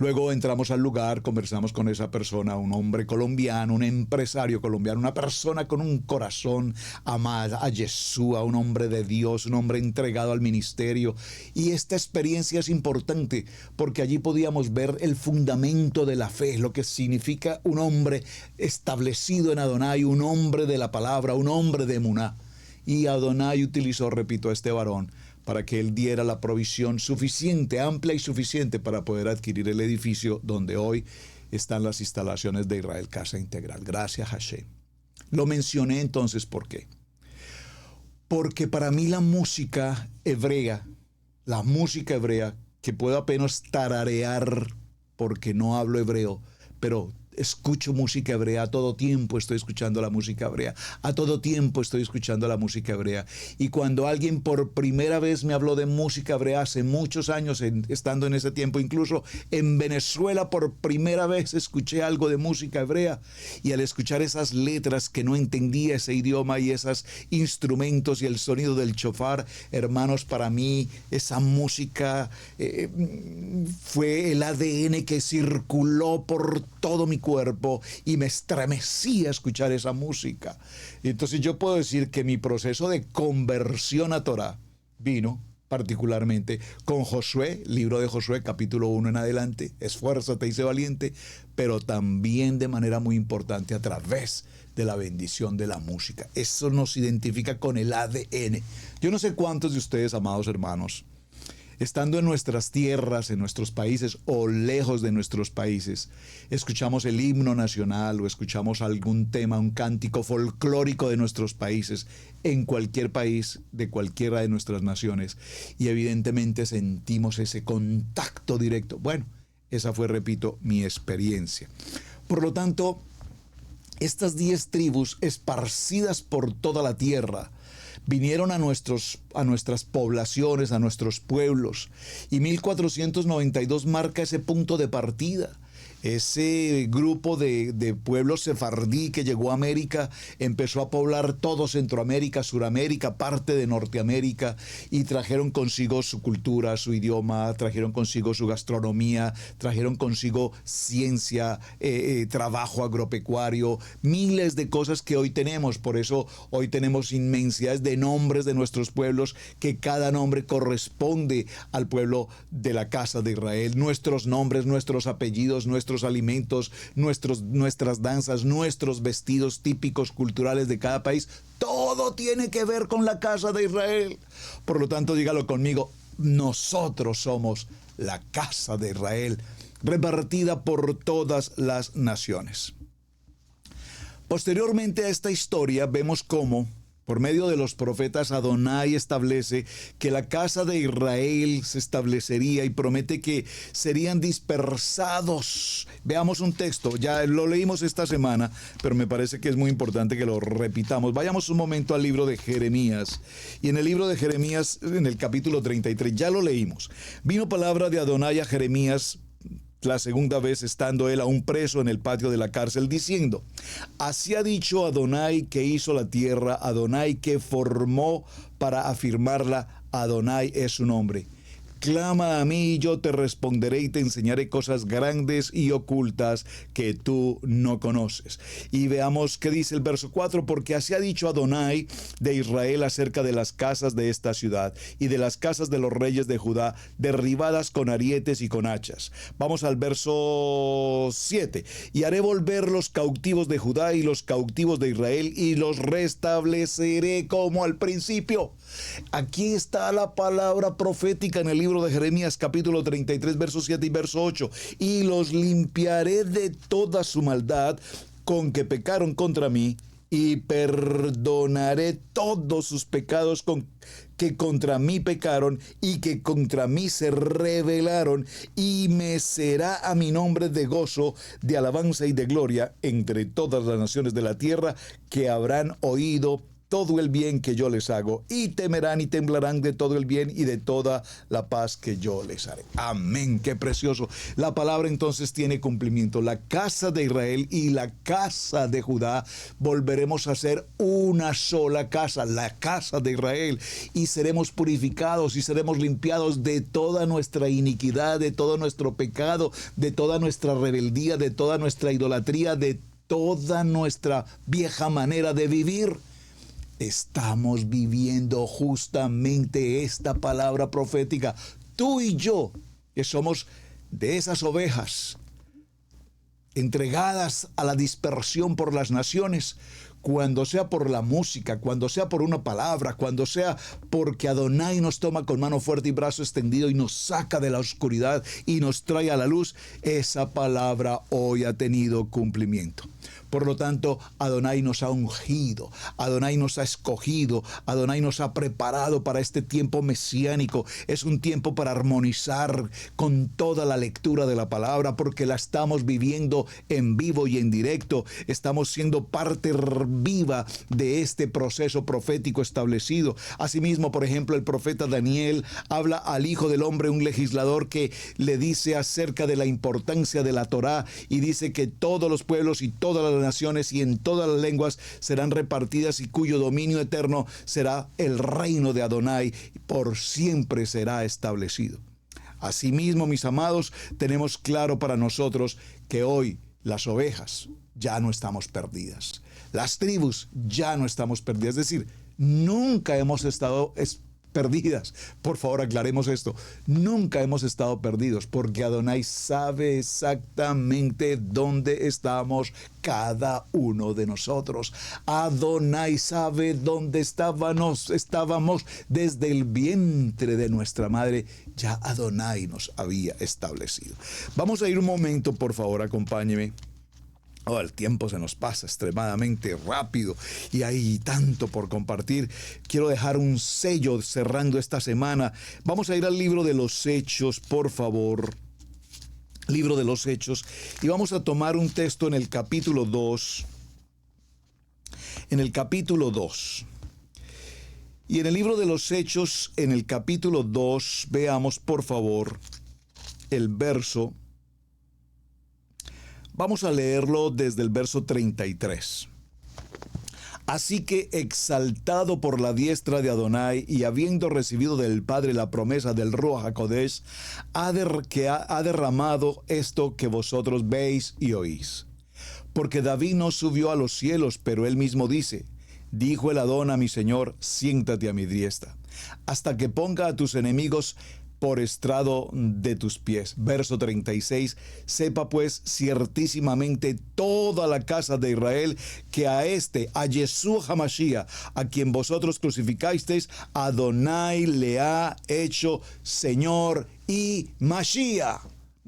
Speaker 3: Luego entramos al lugar, conversamos con esa persona, un hombre colombiano, un empresario colombiano, una persona con un corazón amada a Yeshua, un hombre de Dios, un hombre entregado al ministerio. Y esta experiencia es importante porque allí podíamos ver el fundamento de la fe, lo que significa un hombre establecido en Adonai, un hombre de la palabra, un hombre de Emuná. Y Adonai utilizó, repito, a este varón para que él diera la provisión suficiente, amplia y suficiente para poder adquirir el edificio donde hoy están las instalaciones de Israel Casa Integral. Gracias, Hashem. Lo mencioné entonces, ¿por qué? Porque para mí la música hebrea, que puedo apenas tararear porque no hablo hebreo, pero escucho música hebrea, a todo tiempo estoy escuchando la música hebrea, a todo tiempo estoy escuchando la música hebrea. Y cuando alguien por primera vez me habló de música hebrea hace muchos años, estando en ese tiempo, incluso en Venezuela por primera vez escuché algo de música hebrea, y al escuchar esas letras que no entendía ese idioma y esos instrumentos y el sonido del shofar, hermanos, para mí esa música fue el ADN que circuló por todo mi cuerpo y me estremecía escuchar esa música. Y entonces yo puedo decir que mi proceso de conversión a Torah vino particularmente con Josué, libro de Josué, capítulo 1 en adelante, esfuérzate y sé valiente, pero también de manera muy importante a través de la bendición de la música. Eso nos identifica con el ADN. Yo no sé cuántos de ustedes, amados hermanos, estando en nuestras tierras, en nuestros países o lejos de nuestros países, escuchamos el himno nacional o escuchamos algún tema, un cántico folclórico de nuestros países, en cualquier país de cualquiera de nuestras naciones, y evidentemente sentimos ese contacto directo. Bueno, esa fue, repito, mi experiencia. Por lo tanto, estas 10 tribus esparcidas por toda la tierra vinieron a nuestras poblaciones, a nuestros pueblos, y 1492 marca ese punto de partida. Ese grupo de pueblos sefardí que llegó a América empezó a poblar todo Centroamérica, Suramérica, parte de Norteamérica, y trajeron consigo su cultura, su idioma, trajeron consigo su gastronomía, trajeron consigo ciencia, trabajo agropecuario, miles de cosas que hoy tenemos. Por eso hoy tenemos inmensidades de nombres de nuestros pueblos, que cada nombre corresponde al pueblo de la casa de Israel. Nuestros nombres, nuestros apellidos, nuestros alimentos, nuestras danzas, nuestros vestidos típicos culturales de cada país, todo tiene que ver con la casa de Israel. Por lo tanto, dígalo conmigo, nosotros somos la casa de Israel, repartida por todas las naciones. Posteriormente a esta historia, vemos cómo por medio de los profetas Adonai establece que la casa de Israel se establecería y promete que serían dispersados. Veamos un texto, ya lo leímos esta semana, pero me parece que es muy importante que lo repitamos. Vayamos un momento al libro de Jeremías. Y en el libro de Jeremías, en el capítulo 33, ya lo leímos. Vino palabra de Adonai a Jeremías la segunda vez, estando él aún preso en el patio de la cárcel, diciendo: así ha dicho Adonai, que hizo la tierra, Adonai que formó para afirmarla, Adonai es su nombre. clama a mí y yo te responderé y te enseñaré cosas grandes y ocultas que tú no conoces. Y veamos qué dice el verso 4, porque así ha dicho Adonai de Israel acerca de las casas de esta ciudad y de las casas de los reyes de Judá, derribadas con arietes y con hachas. Vamos al verso 7. Y haré volver los cautivos de Judá y los cautivos de Israel y los restableceré como al principio. Aquí está la palabra profética en el libro de Jeremías capítulo 33 verso 7 y verso 8. Y los limpiaré de toda su maldad con que pecaron contra mí, y perdonaré todos sus pecados que contra mí pecaron y que contra mí se rebelaron, y me será a mi nombre de gozo, de alabanza y de gloria entre todas las naciones de la tierra, que habrán oído todo el bien que yo les hago, y temerán y temblarán de todo el bien y de toda la paz que yo les haré. Amén, qué precioso. La palabra entonces tiene cumplimiento. La casa de Israel y la casa de Judá volveremos a ser una sola casa, la casa de Israel, y seremos purificados y seremos limpiados de toda nuestra iniquidad, de todo nuestro pecado, de toda nuestra rebeldía, de toda nuestra idolatría, de toda nuestra vieja manera de vivir. Estamos viviendo justamente esta palabra profética. Tú y yo, que somos de esas ovejas entregadas a la dispersión por las naciones, cuando sea por la música, cuando sea por una palabra, cuando sea porque Adonai nos toma con mano fuerte y brazo extendido y nos saca de la oscuridad y nos trae a la luz, esa palabra hoy ha tenido cumplimiento. Por lo tanto, Adonai nos ha ungido, Adonai nos ha escogido, Adonai nos ha preparado para este tiempo mesiánico. Es un tiempo para armonizar con toda la lectura de la palabra, porque la estamos viviendo en vivo y en directo. Estamos siendo parte viva de este proceso profético establecido. Asimismo, por ejemplo, el profeta Daniel habla al Hijo del Hombre, un legislador, que le dice acerca de la importancia de la Torá, y dice que todos los pueblos y todas las naciones y en todas las lenguas serán repartidas, y cuyo dominio eterno será el reino de Adonai, por siempre será establecido. Asimismo, mis amados, tenemos claro para nosotros que hoy las ovejas ya no estamos perdidas. Las tribus ya no estamos perdidas. Es decir, nunca hemos estado perdidas. Por favor, aclaremos esto. Nunca hemos estado perdidos, porque Adonai sabe exactamente dónde estamos cada uno de nosotros. Adonai sabe dónde estábamos desde el vientre de nuestra madre. Ya Adonai nos había establecido. Vamos a ir un momento, por favor, acompáñeme. Oh, el tiempo se nos pasa extremadamente rápido y hay tanto por compartir. Quiero dejar un sello cerrando esta semana. Vamos a ir al libro de los Hechos, por favor. Libro de los Hechos. Y vamos a tomar un texto en el capítulo 2. En el capítulo 2. Y en el libro de los Hechos, en el capítulo 2, veamos, por favor, el verso. Vamos a leerlo desde el verso 33. Así que, exaltado por la diestra de Adonai y habiendo recibido del Padre la promesa del Ruach HaKodesh, que ha derramado esto que vosotros veis y oís. Porque David no subió a los cielos, pero él mismo dice: dijo el Adón a mi Señor, siéntate a mi diestra, hasta que ponga a tus enemigos por estrado de tus pies. Verso 36, sepa pues ciertísimamente toda la casa de Israel que a Yeshua HaMashiach, a quien vosotros crucificasteis, Adonai le ha hecho Señor y Mashiach.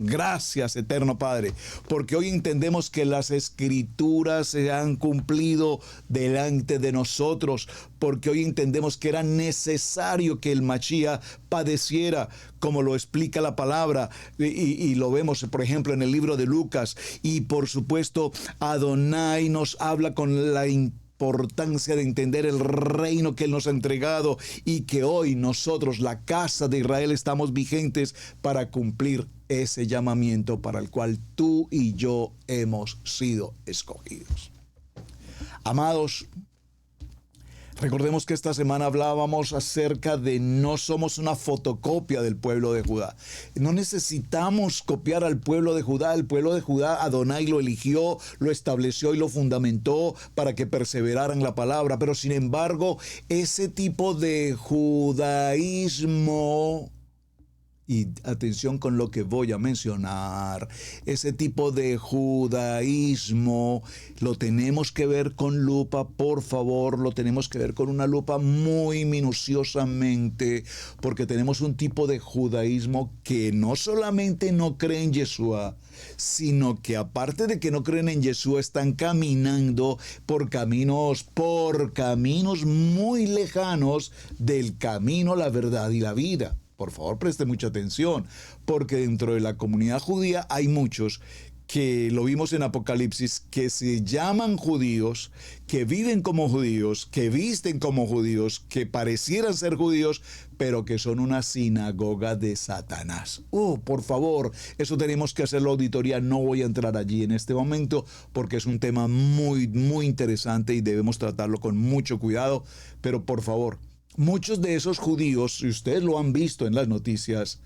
Speaker 3: Gracias, eterno Padre, porque hoy entendemos que las escrituras se han cumplido delante de nosotros, porque hoy entendemos que era necesario que el Mashiach padeciera, como lo explica la palabra, y lo vemos, por ejemplo, en el libro de Lucas. Y por supuesto, Adonai nos habla con la importancia de entender el reino que Él nos ha entregado, y que hoy nosotros, la casa de Israel, estamos vigentes para cumplir ese llamamiento para el cual tú y yo hemos sido escogidos. Amados, Recordemos que esta semana hablábamos acerca de no somos una fotocopia del pueblo de Judá. No necesitamos copiar al pueblo de Judá. El pueblo de Judá, Adonai lo eligió, lo estableció y lo fundamentó para que perseverara en la palabra. Pero sin embargo, ese tipo de judaísmo, y atención con lo que voy a mencionar, ese tipo de judaísmo lo tenemos que ver con lupa, por favor, lo tenemos que ver con una lupa muy minuciosamente, porque tenemos un tipo de judaísmo que no solamente no cree en Yeshua, sino que aparte de que no creen en Yeshua, están caminando por caminos muy lejanos del camino, la verdad y la vida. Por favor, preste mucha atención, porque dentro de la comunidad judía hay muchos que lo vimos en Apocalipsis, que se llaman judíos, que viven como judíos, que visten como judíos, que parecieran ser judíos, pero que son una sinagoga de Satanás. Por favor, eso tenemos que hacer la auditoría. No voy a entrar allí en este momento porque es un tema muy, muy interesante y debemos tratarlo con mucho cuidado, pero por favor, muchos de esos judíos, si ustedes lo han visto en las noticias,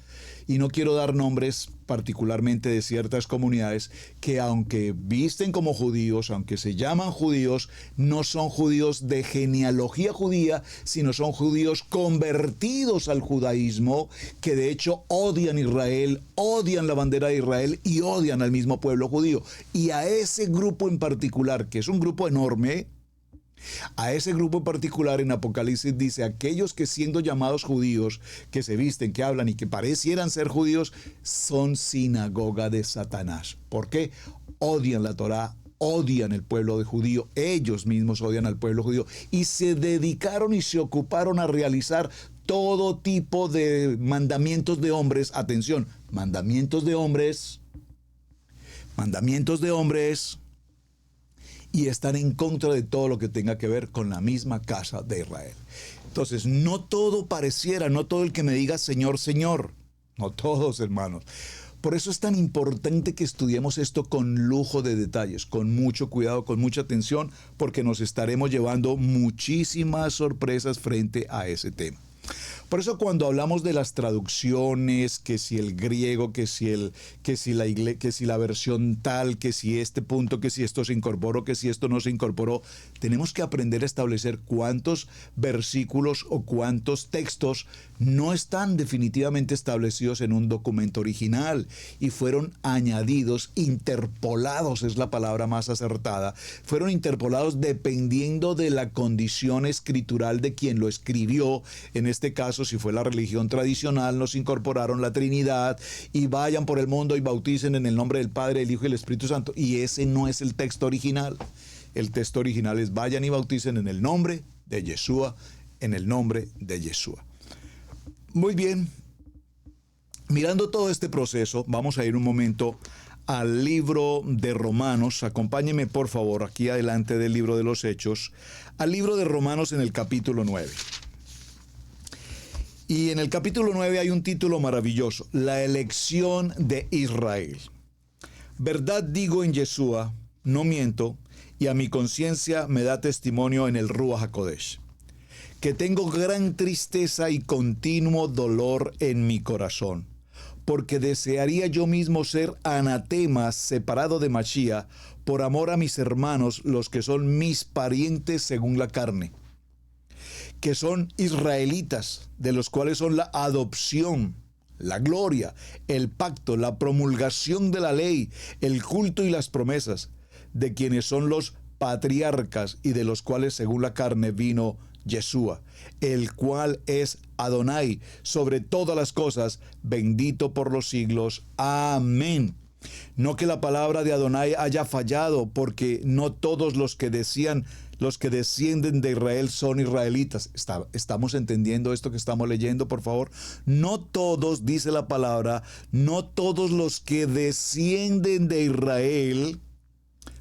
Speaker 3: y no quiero dar nombres particularmente de ciertas comunidades, que aunque visten como judíos, aunque se llaman judíos, no son judíos de genealogía judía, sino son judíos convertidos al judaísmo, que de hecho odian Israel, odian la bandera de Israel y odian al mismo pueblo judío. Y a ese grupo en particular, que es un grupo enorme, a ese grupo en particular en Apocalipsis dice: aquellos que siendo llamados judíos, que se visten, que hablan y que parecieran ser judíos, son sinagoga de Satanás. ¿Por qué? Odian la Torá, odian el pueblo de judío, ellos mismos odian al pueblo judío y se dedicaron y se ocuparon a realizar todo tipo de mandamientos de hombres. Atención, mandamientos de hombres, y están en contra de todo lo que tenga que ver con la misma casa de Israel. Entonces, no todo pareciera, no todo el que me diga Señor, Señor, no todos, hermanos. Por eso es tan importante que estudiemos esto con lujo de detalles, con mucho cuidado, con mucha atención, porque nos estaremos llevando muchísimas sorpresas frente a ese tema. Por eso cuando hablamos de las traducciones, que si el griego, que si la versión tal, que si este punto, que si esto se incorporó, que si esto no se incorporó, tenemos que aprender a establecer cuántos versículos o cuántos textos no están definitivamente establecidos en un documento original y fueron añadidos, interpolados es la palabra más acertada, fueron interpolados dependiendo de la condición escritural de quien lo escribió. En este caso, si fue la religión tradicional, nos incorporaron la Trinidad y vayan por el mundo y bauticen en el nombre del Padre, del Hijo y del Espíritu Santo. Y ese no es el texto original. El texto original es: vayan y bauticen en el nombre de Yeshua, en el nombre de Yeshua. Muy bien. Mirando todo este proceso, vamos a ir un momento al libro de Romanos. Acompáñenme por favor aquí adelante del libro de los Hechos, al libro de Romanos en el capítulo 9. Y en el capítulo 9 hay un título maravilloso: la elección de Israel. Verdad digo en Yeshua, no miento, y a mi conciencia me da testimonio en el Ruach HaKodesh, que tengo gran tristeza y continuo dolor en mi corazón, porque desearía yo mismo ser anatema, separado de Mashiach, por amor a mis hermanos, los que son mis parientes según la carne, que son israelitas, de los cuales son la adopción, la gloria, el pacto, la promulgación de la ley, el culto y las promesas, de quienes son los patriarcas y de los cuales según la carne vino Yeshua, el cual es Adonai sobre todas las cosas, bendito por los siglos. Amén. No que la palabra de Adonai haya fallado, porque no todos los que descienden de Israel son israelitas. ¿Estamos entendiendo esto que estamos leyendo, por favor? No todos, dice la palabra, no todos los que descienden de Israel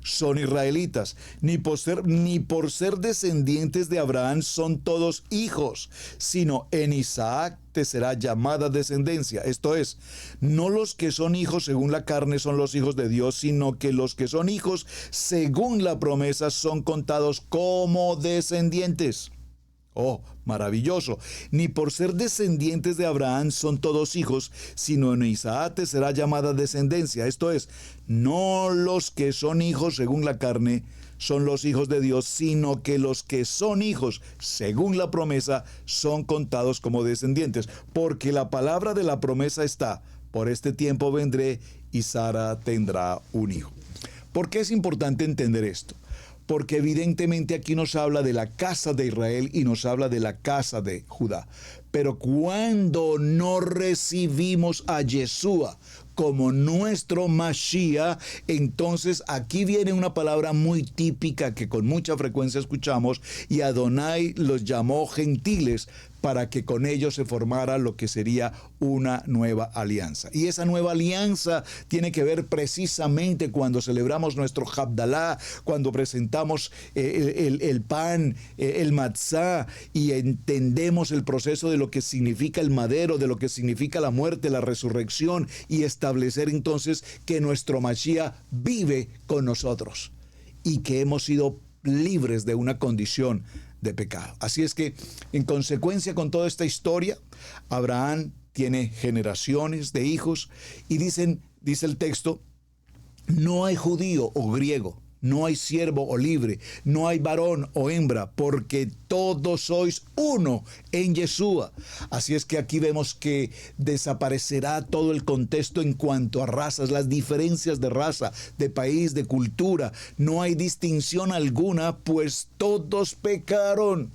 Speaker 3: son israelitas, ni por ser descendientes de Abraham son todos hijos, sino en Isaac te será llamada descendencia. Esto es, no los que son hijos según la carne son los hijos de Dios, sino que los que son hijos según la promesa son contados como descendientes. Oh, maravilloso. Ni por ser descendientes de Abraham son todos hijos, sino en Isaac te será llamada descendencia. Esto es, no los que son hijos según la carne son los hijos de Dios, sino que los que son hijos según la promesa son contados como descendientes. Porque la palabra de la promesa está, por este tiempo vendré y Sara tendrá un hijo. ¿Por qué es importante entender esto? Porque evidentemente aquí nos habla de la casa de Israel y nos habla de la casa de Judá. Pero cuando no recibimos a Yeshua como nuestro Mashiach, entonces aquí viene una palabra muy típica que con mucha frecuencia escuchamos, y Adonai los llamó gentiles para que con ellos se formara lo que sería una nueva alianza. Y esa nueva alianza tiene que ver precisamente cuando celebramos nuestro Havdalah, cuando presentamos el pan, el matzá, y entendemos el proceso de lo que significa el madero, de lo que significa la muerte, la resurrección, y establecer entonces que nuestro Mashiach vive con nosotros y que hemos sido libres de una condición de pecado. Así es que, en consecuencia con toda esta historia, Abraham tiene generaciones de hijos y dice el texto, no hay judío o griego, no hay siervo o libre, no hay varón o hembra, porque todos sois uno en Yeshua. Así es que aquí vemos que desaparecerá todo el contexto en cuanto a razas, las diferencias de raza, de país, de cultura. No hay distinción alguna, pues todos pecaron.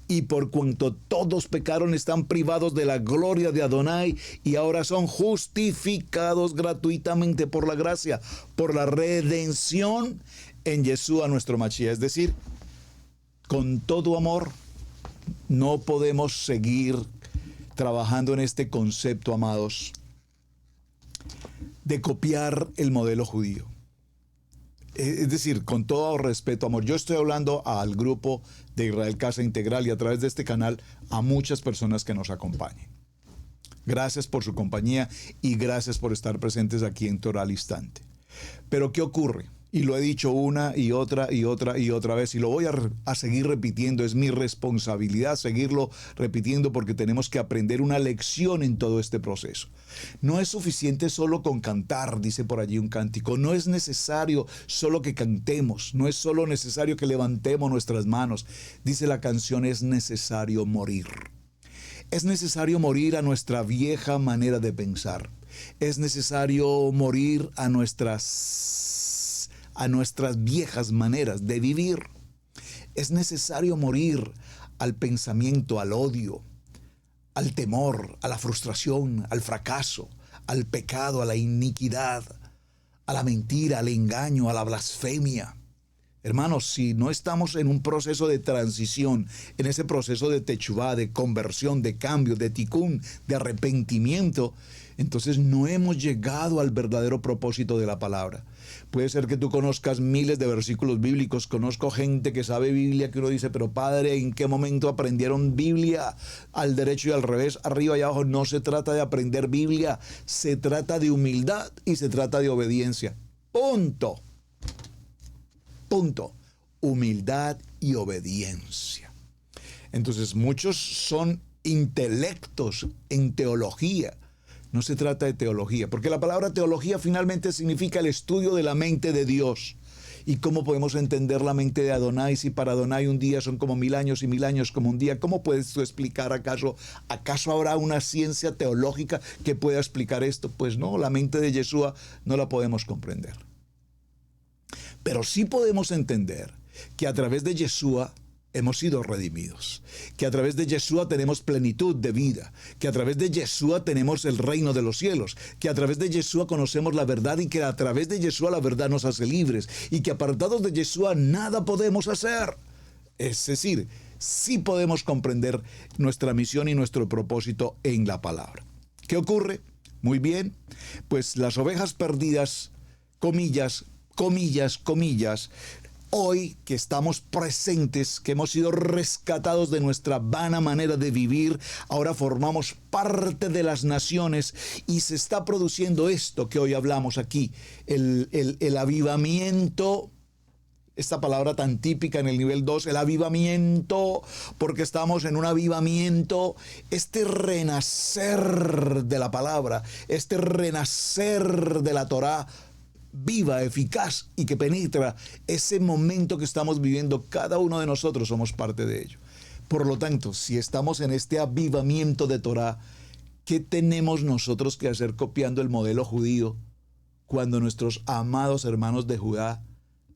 Speaker 3: Y por cuanto todos pecaron, están privados de la gloria de Adonai y ahora son justificados gratuitamente por la gracia, por la redención en Yeshua nuestro Mashiach. Es decir, con todo amor, no podemos seguir trabajando en este concepto, amados, de copiar el modelo judío. Es decir, con todo respeto, amor, yo estoy hablando al grupo de Israel Casa Integral y a través de este canal a muchas personas que nos acompañen. Gracias por su compañía y gracias por estar presentes aquí en Torah al Instante. Pero ¿qué ocurre? Y lo he dicho una y otra vez y lo voy a seguir repitiendo. Es mi responsabilidad seguirlo repitiendo porque tenemos que aprender una lección en todo este proceso. No es suficiente solo con cantar, dice por allí un cántico. No es necesario solo que cantemos. No es solo necesario que levantemos nuestras manos. Dice la canción, es necesario morir. Es necesario morir a nuestra vieja manera de pensar. Es necesario morir a nuestras viejas maneras de vivir. Es necesario morir al pensamiento, al odio, al temor, a la frustración, al fracaso, al pecado, a la iniquidad, a la mentira, al engaño, a la blasfemia. Hermanos, si no estamos en un proceso de transición, en ese proceso de techuvá, de conversión, de cambio, de tikún, de arrepentimiento, entonces no hemos llegado al verdadero propósito de la palabra. Puede ser que tú conozcas miles de versículos bíblicos. Conozco gente que sabe Biblia que uno dice, pero padre, ¿en qué momento aprendieron Biblia? Al derecho y al revés, arriba y abajo. No se trata de aprender Biblia, se trata de humildad y se trata de obediencia. Punto. Humildad y obediencia. Entonces muchos son intelectos en teología. No se trata de teología, porque la palabra teología finalmente significa el estudio de la mente de Dios. ¿Y cómo podemos entender la mente de Adonai si para Adonai un día son como 1000 años y 1000 años como un día? ¿Cómo puedes tú explicar acaso habrá una ciencia teológica que pueda explicar esto? Pues no, la mente de Yeshua no la podemos comprender. Pero sí podemos entender que a través de Yeshua hemos sido redimidos, que a través de Yeshua tenemos plenitud de vida, que a través de Yeshua tenemos el reino de los cielos, que a través de Yeshua conocemos la verdad y que a través de Yeshua la verdad nos hace libres y que apartados de Yeshua nada podemos hacer. Es decir, sí podemos comprender nuestra misión y nuestro propósito en la palabra. ¿Qué ocurre? Muy bien, pues las ovejas perdidas, comillas, hoy que estamos presentes, que hemos sido rescatados de nuestra vana manera de vivir, ahora formamos parte de las naciones y se está produciendo esto que hoy hablamos aquí, el avivamiento esta palabra tan típica en el nivel 2, el avivamiento, porque estamos en un avivamiento, este renacer de la palabra, este renacer de la Torá, viva, eficaz y que penetra ese momento que estamos viviendo. Cada uno de nosotros somos parte de ello. Por lo tanto, si estamos en este avivamiento de Torá, ¿qué tenemos nosotros que hacer copiando el modelo judío cuando nuestros amados hermanos de Judá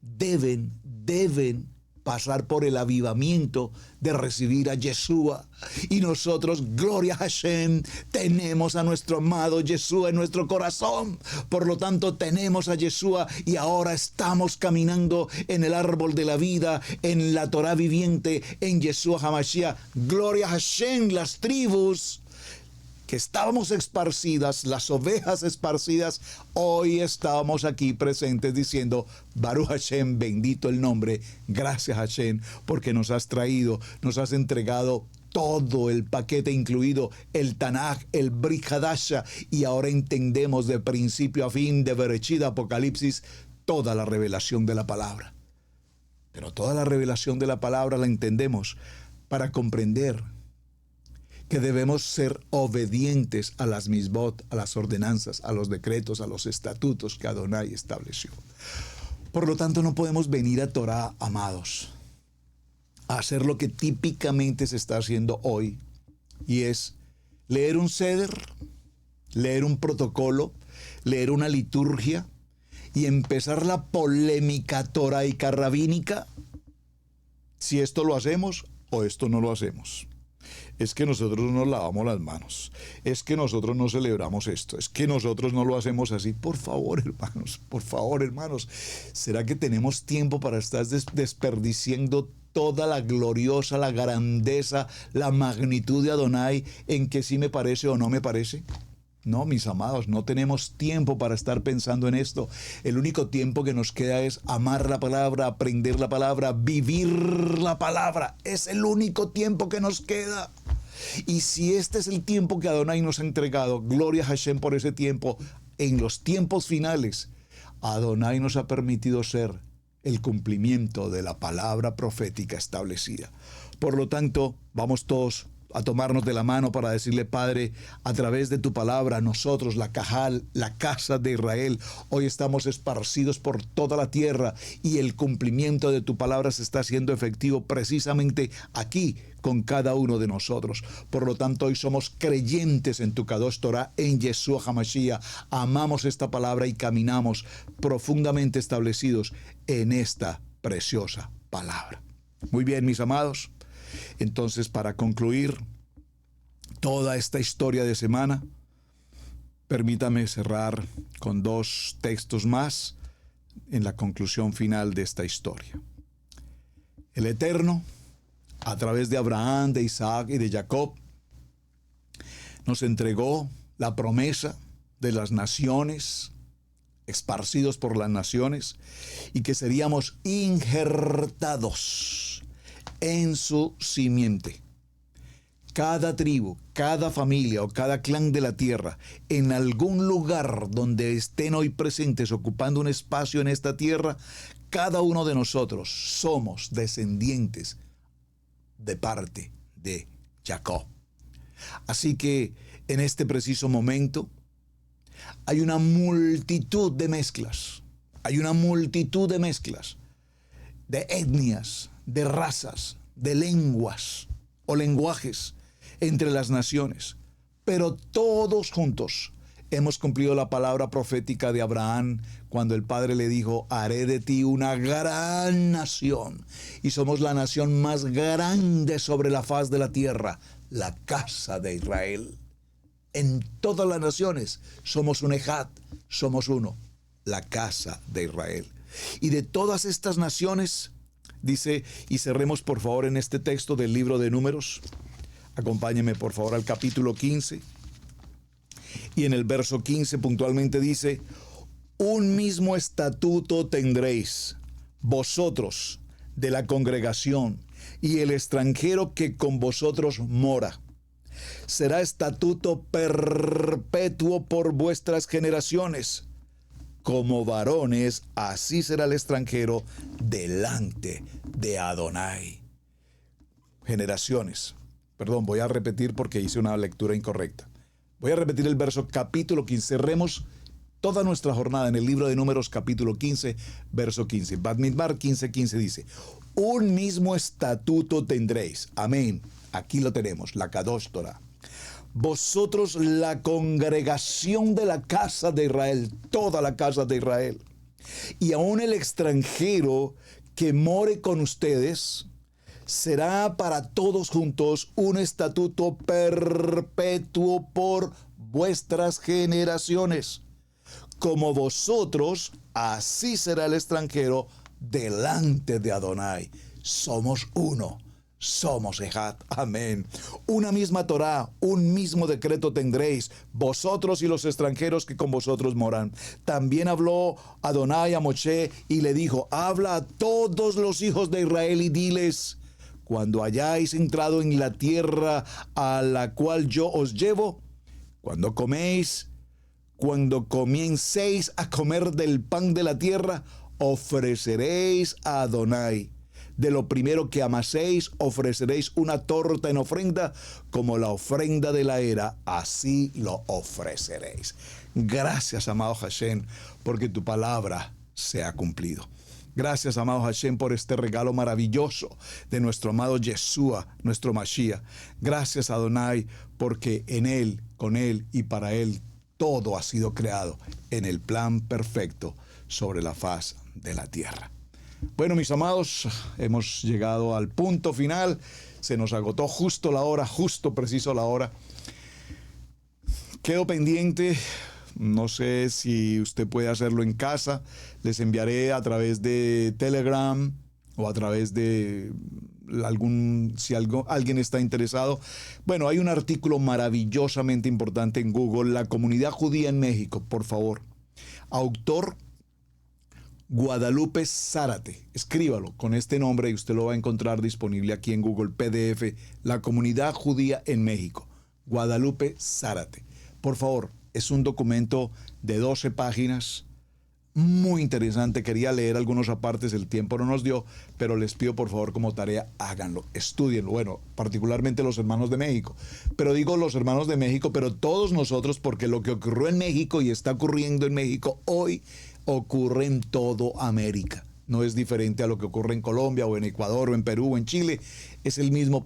Speaker 3: deben pasar por el avivamiento de recibir a Yeshua? Y nosotros, gloria a Hashem, tenemos a nuestro amado Yeshua en nuestro corazón. Por lo tanto, tenemos a Yeshua y ahora estamos caminando en el árbol de la vida, en la Torá viviente, en Yeshua HaMashiach. Gloria a Hashem, las tribus que estábamos esparcidas, las ovejas esparcidas, hoy estamos aquí presentes diciendo, Baruch Hashem, bendito el nombre, gracias Hashem, porque nos has traído, nos has entregado todo el paquete, incluido el Tanaj, el Brit Hadasha, y ahora entendemos de principio a fin, de Bereshit a Apocalipsis, toda la revelación de la palabra. Pero toda la revelación de la palabra la entendemos para comprender que debemos ser obedientes a las misbot, a las ordenanzas, a los decretos, a los estatutos que Adonai estableció. Por lo tanto, no podemos venir a Torá, amados, a hacer lo que típicamente se está haciendo hoy, y es leer un seder, leer un protocolo, leer una liturgia y empezar la polémica toraica rabínica, si esto lo hacemos o esto no lo hacemos. Es que nosotros no nos lavamos las manos, es que nosotros no celebramos esto, es que nosotros no lo hacemos así. Por favor, hermanos, ¿será que tenemos tiempo para estar desperdiciando toda la gloriosa, la grandeza, la magnitud de Adonai en que sí me parece o no me parece? No, mis amados, no tenemos tiempo para estar pensando en esto. El único tiempo que nos queda es amar la palabra, aprender la palabra, vivir la palabra. Es el único tiempo que nos queda. Y si este es el tiempo que Adonai nos ha entregado, gloria a Hashem por ese tiempo, en los tiempos finales, Adonai nos ha permitido ser el cumplimiento de la palabra profética establecida. Por lo tanto, vamos todos a tomarnos de la mano para decirle, Padre, a través de tu palabra, nosotros, la Cajal, la casa de Israel, hoy estamos esparcidos por toda la tierra y el cumplimiento de tu palabra se está haciendo efectivo precisamente aquí con cada uno de nosotros. Por lo tanto, hoy somos creyentes en tu Kadosh Torah, en Yeshua HaMashiach. Amamos esta palabra y caminamos profundamente establecidos en esta preciosa palabra. Muy bien, mis amados. Entonces, para concluir toda esta historia de semana, permítame cerrar con 2 textos más en la conclusión final de esta historia. El Eterno, a través de Abraham, de Isaac y de Jacob, nos entregó la promesa de las naciones, esparcidos por las naciones, y que seríamos injertados en su simiente. Cada tribu, cada familia o cada clan de la tierra, en algún lugar donde estén hoy presentes ocupando un espacio en esta tierra, cada uno de nosotros somos descendientes de parte de Jacob. Así que en este preciso momento hay una multitud de mezclas, de etnias, de razas, de lenguas o lenguajes entre las naciones, pero todos juntos hemos cumplido la palabra profética de Abraham cuando el Padre le dijo, haré de ti una gran nación, y somos la nación más grande sobre la faz de la tierra, la casa de Israel. En todas las naciones somos un ejad, somos uno, la casa de Israel. Y de todas estas naciones, dice, y cerremos por favor en este texto del libro de Números, acompáñenme por favor al capítulo 15, y en el verso 15 puntualmente dice, un mismo estatuto tendréis vosotros de la congregación y el extranjero que con vosotros mora. Será estatuto perpetuo por vuestras generaciones. como varones, así será el extranjero delante de Adonai. Generaciones. Perdón, voy a repetir porque hice una lectura incorrecta. Voy a repetir el verso capítulo 15. Cerremos toda nuestra jornada en el libro de Números capítulo 15, verso 15. Bamidbar 15:15 dice: un mismo estatuto tendréis. Amén. Aquí lo tenemos, la Kadosh Torah. Vosotros, la congregación de la casa de Israel, toda la casa de Israel, y aún el extranjero que more con ustedes, será para todos juntos un estatuto perpetuo por vuestras generaciones. Como vosotros, así será el extranjero delante de Adonai. Somos uno. Somos Ejad. Amén. Una misma Torá, un mismo decreto tendréis, vosotros y los extranjeros que con vosotros moran. También habló Adonai a Moshe y le dijo: habla a todos los hijos de Israel y diles: cuando hayáis entrado en la tierra a la cual yo os llevo, cuando comiencéis a comer del pan de la tierra, ofreceréis a Adonai. De lo primero que amaséis, ofreceréis una torta en ofrenda, como la ofrenda de la era, así lo ofreceréis. Gracias, amado Hashem, porque tu palabra se ha cumplido. Gracias, amado Hashem, por este regalo maravilloso de nuestro amado Yeshua, nuestro Mashiach. Gracias, Adonai, porque en Él, con Él y para Él, todo ha sido creado en el plan perfecto sobre la faz de la tierra. Bueno, mis amados, hemos llegado al punto final. Se nos agotó justo la hora, justo preciso la hora. Quedo pendiente. No sé si usted puede hacerlo en casa. Les enviaré a través de Telegram o a través de alguien está interesado. Bueno, hay un artículo maravillosamente importante en Google, la comunidad judía en México, por favor. Autor Guadalupe Zárate. Escríbalo con este nombre y usted lo va a encontrar disponible aquí en Google PDF. La comunidad judía en México. Guadalupe Zárate. Por favor, es un documento de 12 páginas. Muy interesante. Quería leer algunos apartes, el tiempo no nos dio, pero les pido por favor como tarea, háganlo, estúdienlo. Bueno, particularmente los hermanos de México. Pero digo los hermanos de México, pero todos nosotros, porque lo que ocurrió en México y está ocurriendo en México hoy, ocurre en todo América. No es diferente a lo que ocurre en Colombia o en Ecuador o en Perú o en Chile. Es el mismo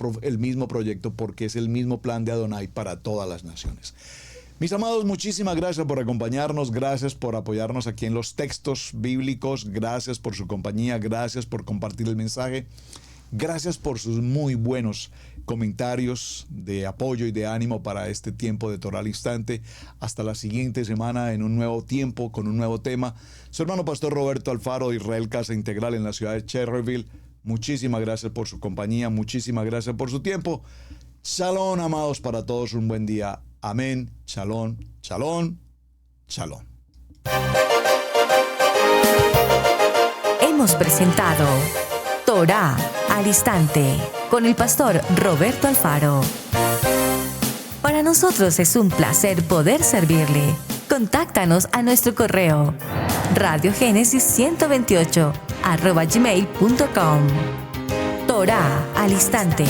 Speaker 3: proyecto porque es el mismo plan de Adonai para todas las naciones. Mis amados, muchísimas gracias por acompañarnos, gracias por apoyarnos aquí en los textos bíblicos, gracias por su compañía, gracias por compartir el mensaje, gracias por sus muy buenos comentarios de apoyo y de ánimo para este tiempo de Torah al Instante. Hasta la siguiente semana en un nuevo tiempo, con un nuevo tema. Su hermano Pastor Roberto Alfaro de Israel Casa Integral en la ciudad de Cherryville. Muchísimas gracias por su compañía, muchísimas gracias por su tiempo. Shalom, amados, para todos un buen día. Amén. Shalom, shalom, shalom.
Speaker 2: Hemos presentado Torah al Instante con el pastor Roberto Alfaro. Para nosotros es un placer poder servirle. Contáctanos a nuestro correo radiogenesis128@gmail.com. Torah al Instante.